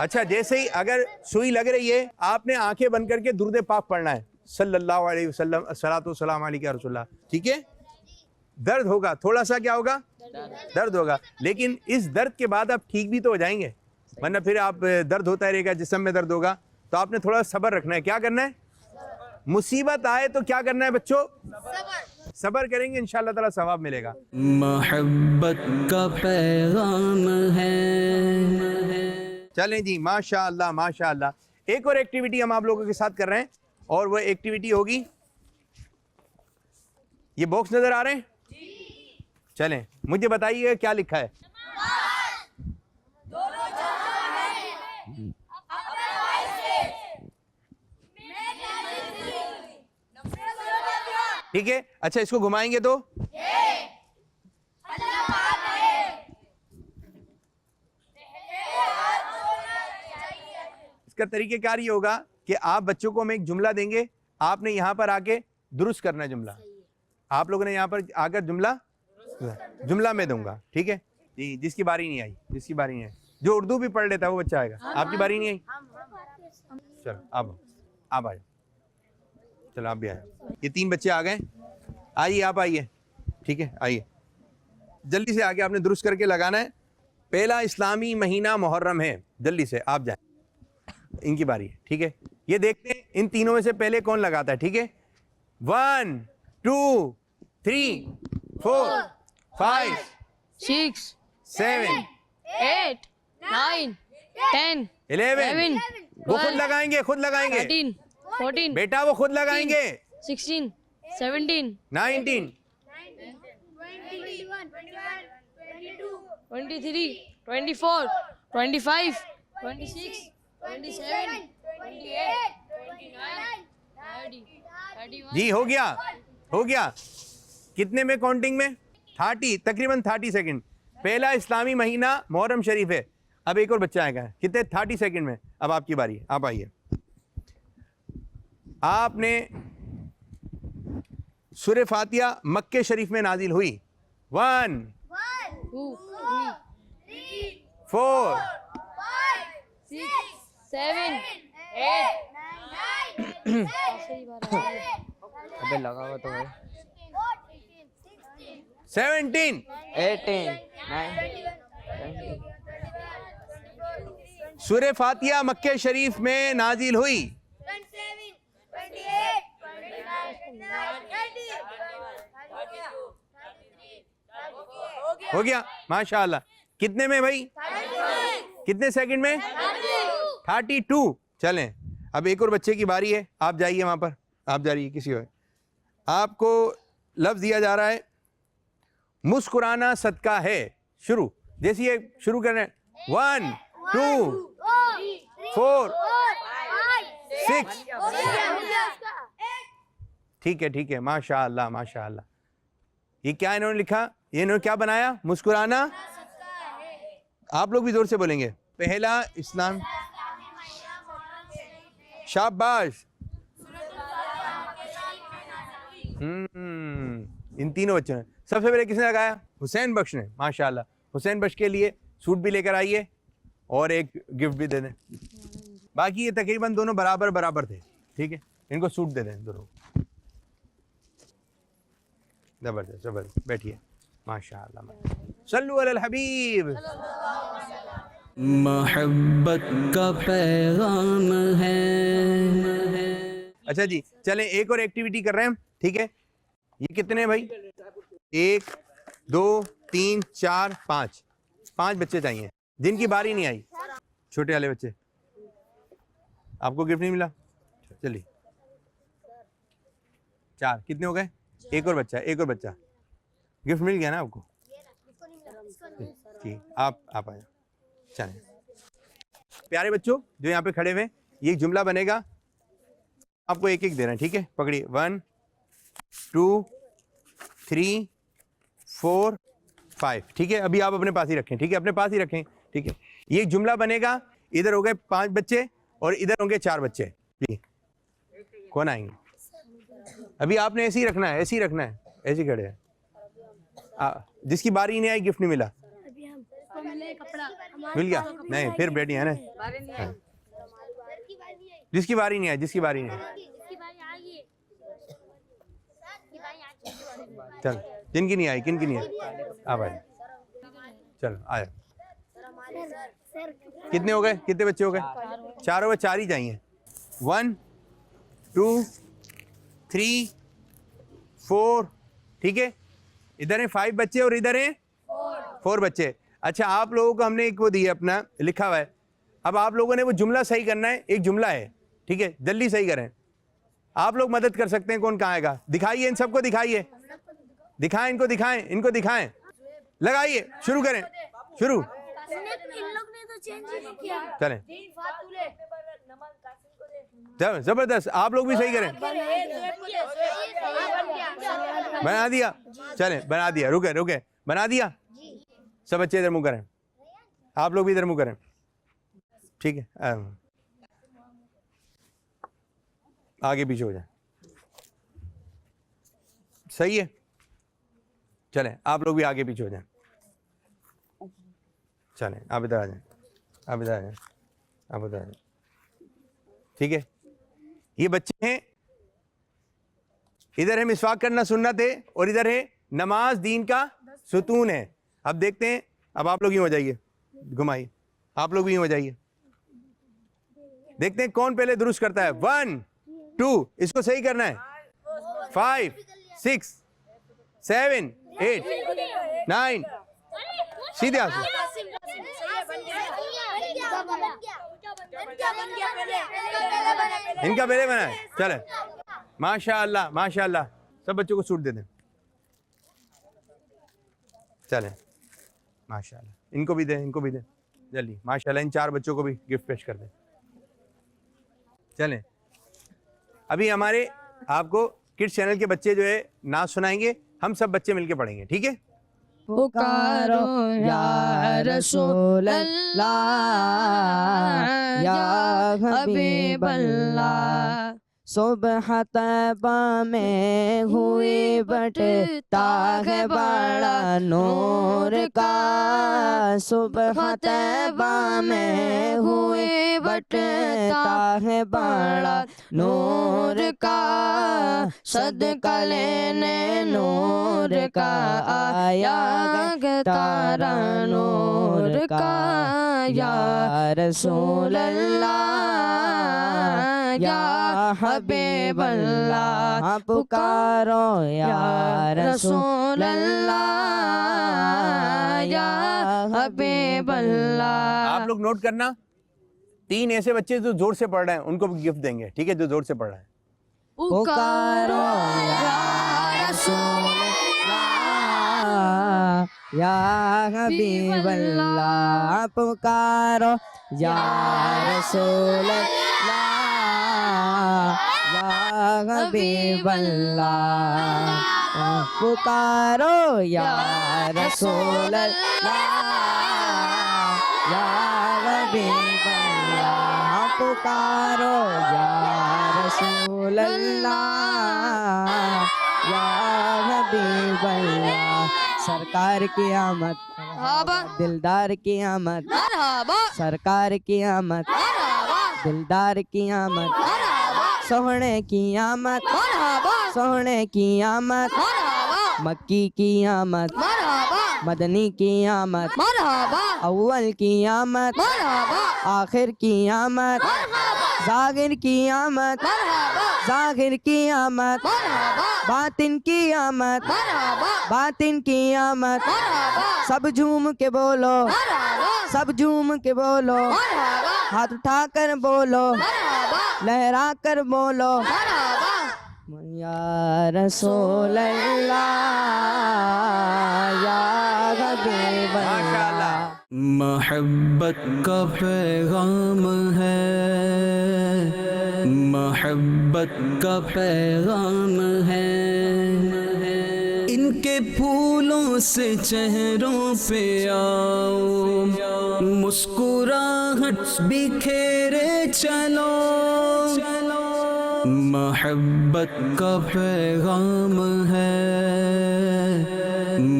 अच्छा, जैसे ही अगर सुई लग रही है, आपने आंखें बंद करके दुरूद पाक पढ़ना है, सल्लल्लाहु अलैहि वसल्लम, अस्सलातु वस्सलामु अलैका रसूलुल्लाह। ठीक है? दर्द होगा, थोड़ा सा क्या होगा? दर्द होगा, लेकिन इस दर्द के बाद आप ठीक भी तो हो जाएंगे, वरना फिर आप दर्द होता रहेगा, जिस्म में दर्द होगा। तो आपने थोड़ा सब्र रखना है। क्या करना है? मुसीबत आए तो क्या करना है बच्चों? सब्र करेंगे, इंशाअल्लाह ताला सवाब मिलेगा। मोहब्बत का पैगाम है। चलें जी, माशाअल्लाह माशाअल्लाह। एक और एक्टिविटी हम आप लोगों के साथ कर रहे हैं, और वो एक्टिविटी होगी, ये बॉक्स नजर आ रहे हैं? चलें, मुझे बताइए क्या लिखा है? ठीक है, अच्छा इसको घुमाएंगे तो इसका तरीक़ेकार ये होगा कि आप बच्चों को हम एक जुमला देंगे, आपने यहाँ पर आके दुरुस्त करना है जुमला। आप लोगों ने यहाँ पर आकर जुमला में दूंगा, ठीक है जी। जिसकी बारी नहीं आई, जिसकी बारी नहीं आई, जो उर्दू भी पढ़ लेता है वो बच्चा आएगा। आपकी बारी नहीं आई, चलो आप आ जाओ। चलो आप भी आए। ये 3 बच्चे आ गए, आइए आप आइए, ठीक है आइए, जल्दी से आके आपने दुरुस्त करके लगाना है। पहला इस्लामी महीना मुहर्रम है, जल्दी से आप जाएं, इनकी बारी है, ठीक है। ये देखते हैं इन तीनों में से पहले कौन लगाता है, ठीक है। 1 2 3 4 5 6 7 8 9 10 11 वो खुद लगाएंगे, खुद लगाएंगे 13 14 बेटा, वो खुद लगाएंगे। 16 17 19 23 24 25 26 27 28 29 30 31 जी हो गया, हो गया। कितने में काउंटिंग में? 30, तकरीबन 30 सेकंड। पहला इस्लामी महीना मुहर्रम शरीफ है। अब एक और बच्चा आएगा, कितने? 30 सेकंड में। अब आपकी बारी है, आप आइए। आपने सूरह फातिहा मक्के शरीफ में नाजिल हुई। 1 2 3 4 6 7 8 अबे लगा हुआ तो है। 17 18 9 सूरह फातिहा मक्के शरीफ में नाजिल हुई। हो गया, माशाअल्लाह। कितने में भाई? कितने सेकंड में? 32। चलें, अब एक और बच्चे की बारी है, आप जाइए वहाँ पर, आप जा रही है किसी और। आपको लफ्ज़ दिया जा रहा है मुस्कुराना सदका है। शुरू, जैसे ये शुरू कर रहे हैं, 1 2 4 6। ठीक है, माशाअल्लाह माशाअल्लाह। ये क्या इन्होंने लिखा, ये इन्होंने क्या बनाया, मुस्कुराना। आप लोग भी जोर से बोलेंगे। पहला इस्लाम, शाबाश। इन तीनों बच्चों ने, सबसे पहले किसने लगाया, हुसैन बख्श ने, माशाअल्लाह। हुसैन बख्श के लिए सूट भी लेकर आइए और एक गिफ्ट भी दे दें। बाकी ये तकरीबन दोनों बराबर बराबर थे, ठीक है, इनको सूट दे दें दोनों। जबरदस्त जबरदस्त, बैठिए, माशाअल्लाह। सल्लु अलल हबीब। मोहब्बत का पैगाम है। अच्छा जी, चलें एक और एक्टिविटी कर रहे हैं, ठीक है। ये कितने भाई, 1 2 3 4 5, 5 बच्चे चाहिए जिनकी बारी नहीं आई, छोटे वाले बच्चे। आपको गिफ्ट नहीं मिला, चलिए 4, कितने हो गए, एक और बच्चा, एक और बच्चा, गिफ्ट मिल गया ना आपको। ठीक, आप आ जाओ। चलें प्यारे बच्चों जो यहाँ पे खड़े हुए, ये एक जुमला बनेगा, आपको एक एक देना है, ठीक है। पकड़िए, 1 2 3 4 5, ठीक है। अभी आप अपने पास ही रखें, ठीक है, अपने पास ही रखें, ठीक है। ये एक जुमला बनेगा, इधर हो गए 5 बच्चे और इधर होंगे 4 बच्चे। कौन आएंगे, अभी आपने ऐसे ही रखना है, ऐसे ही रखना है, ऐसे ही खड़े हैं। जिसकी बारी नहीं आई गिफ्ट नहीं मिला, मिल गया नहीं, फिर बैठी है ना। जिसकी बारी नहीं आई, जिसकी बारी नहीं आई, चल, जिनकी नहीं आई, किनकी नहीं आई, आ भाई, चलो आया। कितने हो गए, कितने बच्चे हो गए, 4 हो गए, 4 ही चाहिए। 1 2 3 4, ठीक है। इधर है 5 बच्चे और इधर है 4 बच्चे। अच्छा, आप लोगों को हमने एक वो दिया अपना लिखा हुआ है, अब आप लोगों ने वो जुमला सही करना है। एक जुमला है, ठीक है, जल्दी सही करें। आप लोग मदद कर सकते हैं, कौन कहाँ आएगा, दिखाइए, इन सबको दिखाइए, दिखाएं इनको, दिखाएं इनको, दिखाएं, लगाइए, शुरू करें, शुरू। चलें, जबरदस्त, आप लोग भी सही करें। बना दिया, चलें, बना दिया, रुके रुके, बना दिया। सब बच्चे इधर मुंह करें, आप लोग भी इधर मुंह करें, ठीक है। आगे पीछे हो जाए, सही है। चलें, आप लोग भी आगे पीछे हो जाएं, चलें, आप इधर आ जाएं, आप इधर आ जाएं, आप इधर आ जाएं, ठीक है। ये बच्चे हैं, इधर है मिसवाक करना सुन्नत है और इधर है नमाज दीन का सुतून है। अब देखते हैं, अब आप लोग यूं हो जाइए, घुमाइए, आप लोग भी यूं हो जाइए, देखते हैं कौन पहले दुरुस्त करता है। 1 2, इसको सही करना है। 5 6 7 8 9, सीधे आंसू। इनका पहले बना है, चले, माशाअल्लाह माशाअल्लाह। सब बच्चों को सूट दे दें, चलें, माशाअल्लाह। इनको भी दें, इनको भी दें, जल्दी, माशाअल्लाह। इन 4 बच्चों को भी गिफ्ट पेश कर दें। चलें, अभी हमारे आपको किड्स चैनल के बच्चे जो है नाच सुनाएंगे, हम सब बच्चे मिलके पढ़ेंगे, ठीक है। पुकारो या रसूल अल्लाह, या हबीब अल्लाह। सुबह तैबा में हुई बटता है बड़ा नूर का, सुबह तैबा में हुई बटता है बड़ा नूर का, सदका लेने नूर का आया तारा नूर का, या रसूल अल्लाह, या हबीब अल्लाह। पुकारो या रसूल अल्लाह, या हबीब अल्लाह। आप लोग नोट करना, 3 ऐसे बच्चे जो जोर से पढ़ रहे हैं उनको भी गिफ्ट देंगे, ठीक है, जो जोर से पढ़ रहे हैं। पुकारो या रसूल अल्लाह या हबीब अल्लाह, पुकारो या रसूल अल्लाह या हबीब अल्लाह, पुकारो या रसूल अल्लाह या हबीब अल्लाह, पुकारो या रसूल अल्लाह या हबीब अल्लाह। सरकार की आमद, दिलदार की आमद, सरकार की आमद, दिलदार की आमद, सोहने की आमद, सोहने की आमद, मक्की की आमद, मदनी की आमद, अव्वल की आमद, आखिर की आमद, जाहिर की आमद, जाहिर की आमद, बातिन की आमद, बातिन की आमद। सब झूम के बोलो, सब झूम के बोलो, हाथ उठा कर बोलो, लहरा कर बोलो, या रसूल अल्लाह या हबीब अल्लाह। मोहब्बत का पैगाम है, मोहब्बत का पैगाम है, इनके फूलों से चेहरों पे आओ, मुस्कुराहट बिखेरे चलो, मोहब्बत का पैगाम है,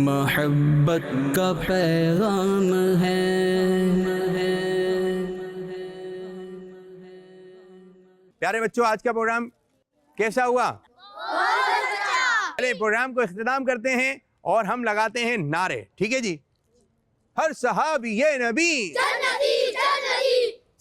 मोहब्बत का पैगाम है। प्यारे बच्चों, आज का प्रोग्राम कैसा हुआ? चलिए प्रोग्राम को इख्तिताम करते हैं और हम लगाते हैं नारे, ठीक है जी। हर सहाबी ये नबी जन्नती जन्नती,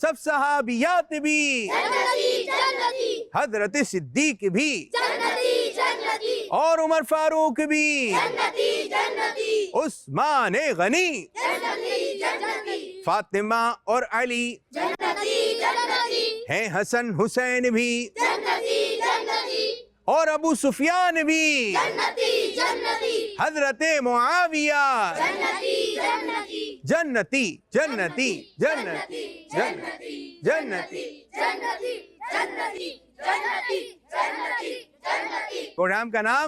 सब सहाबियात भी जन्नती जन्नती, हजरत सिद्दीक भी जन्नती जन्नती, और उमर फारूक भी जन्नती जन्नती, उस्मान गनी जन्नती जन्नती, फातिमा और अली जन्नती जन्नती, हैं हसन हुसैन भी जन्नती जन्नती, और अबू सुफियान भी जन्नती जन्नती, हजरत मुआविया जन्नती जन्नती, जन्नती जन्नती जन्नती जन्नती जन्नती जन्नती जन्नती जन्नती जन्नती जन्नती। प्रोग्राम का नाम,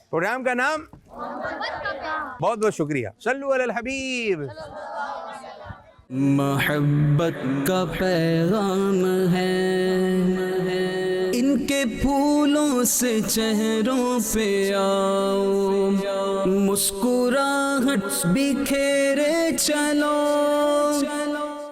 प्रोग्राम का नाम, बहुत बहुत शुक्रिया। सल्लु अलल हबीब। मोहब्बत का पैगाम है, इनके फूलों से चेहरों पे आओ, मुस्कुराहट बिखेरे चलो,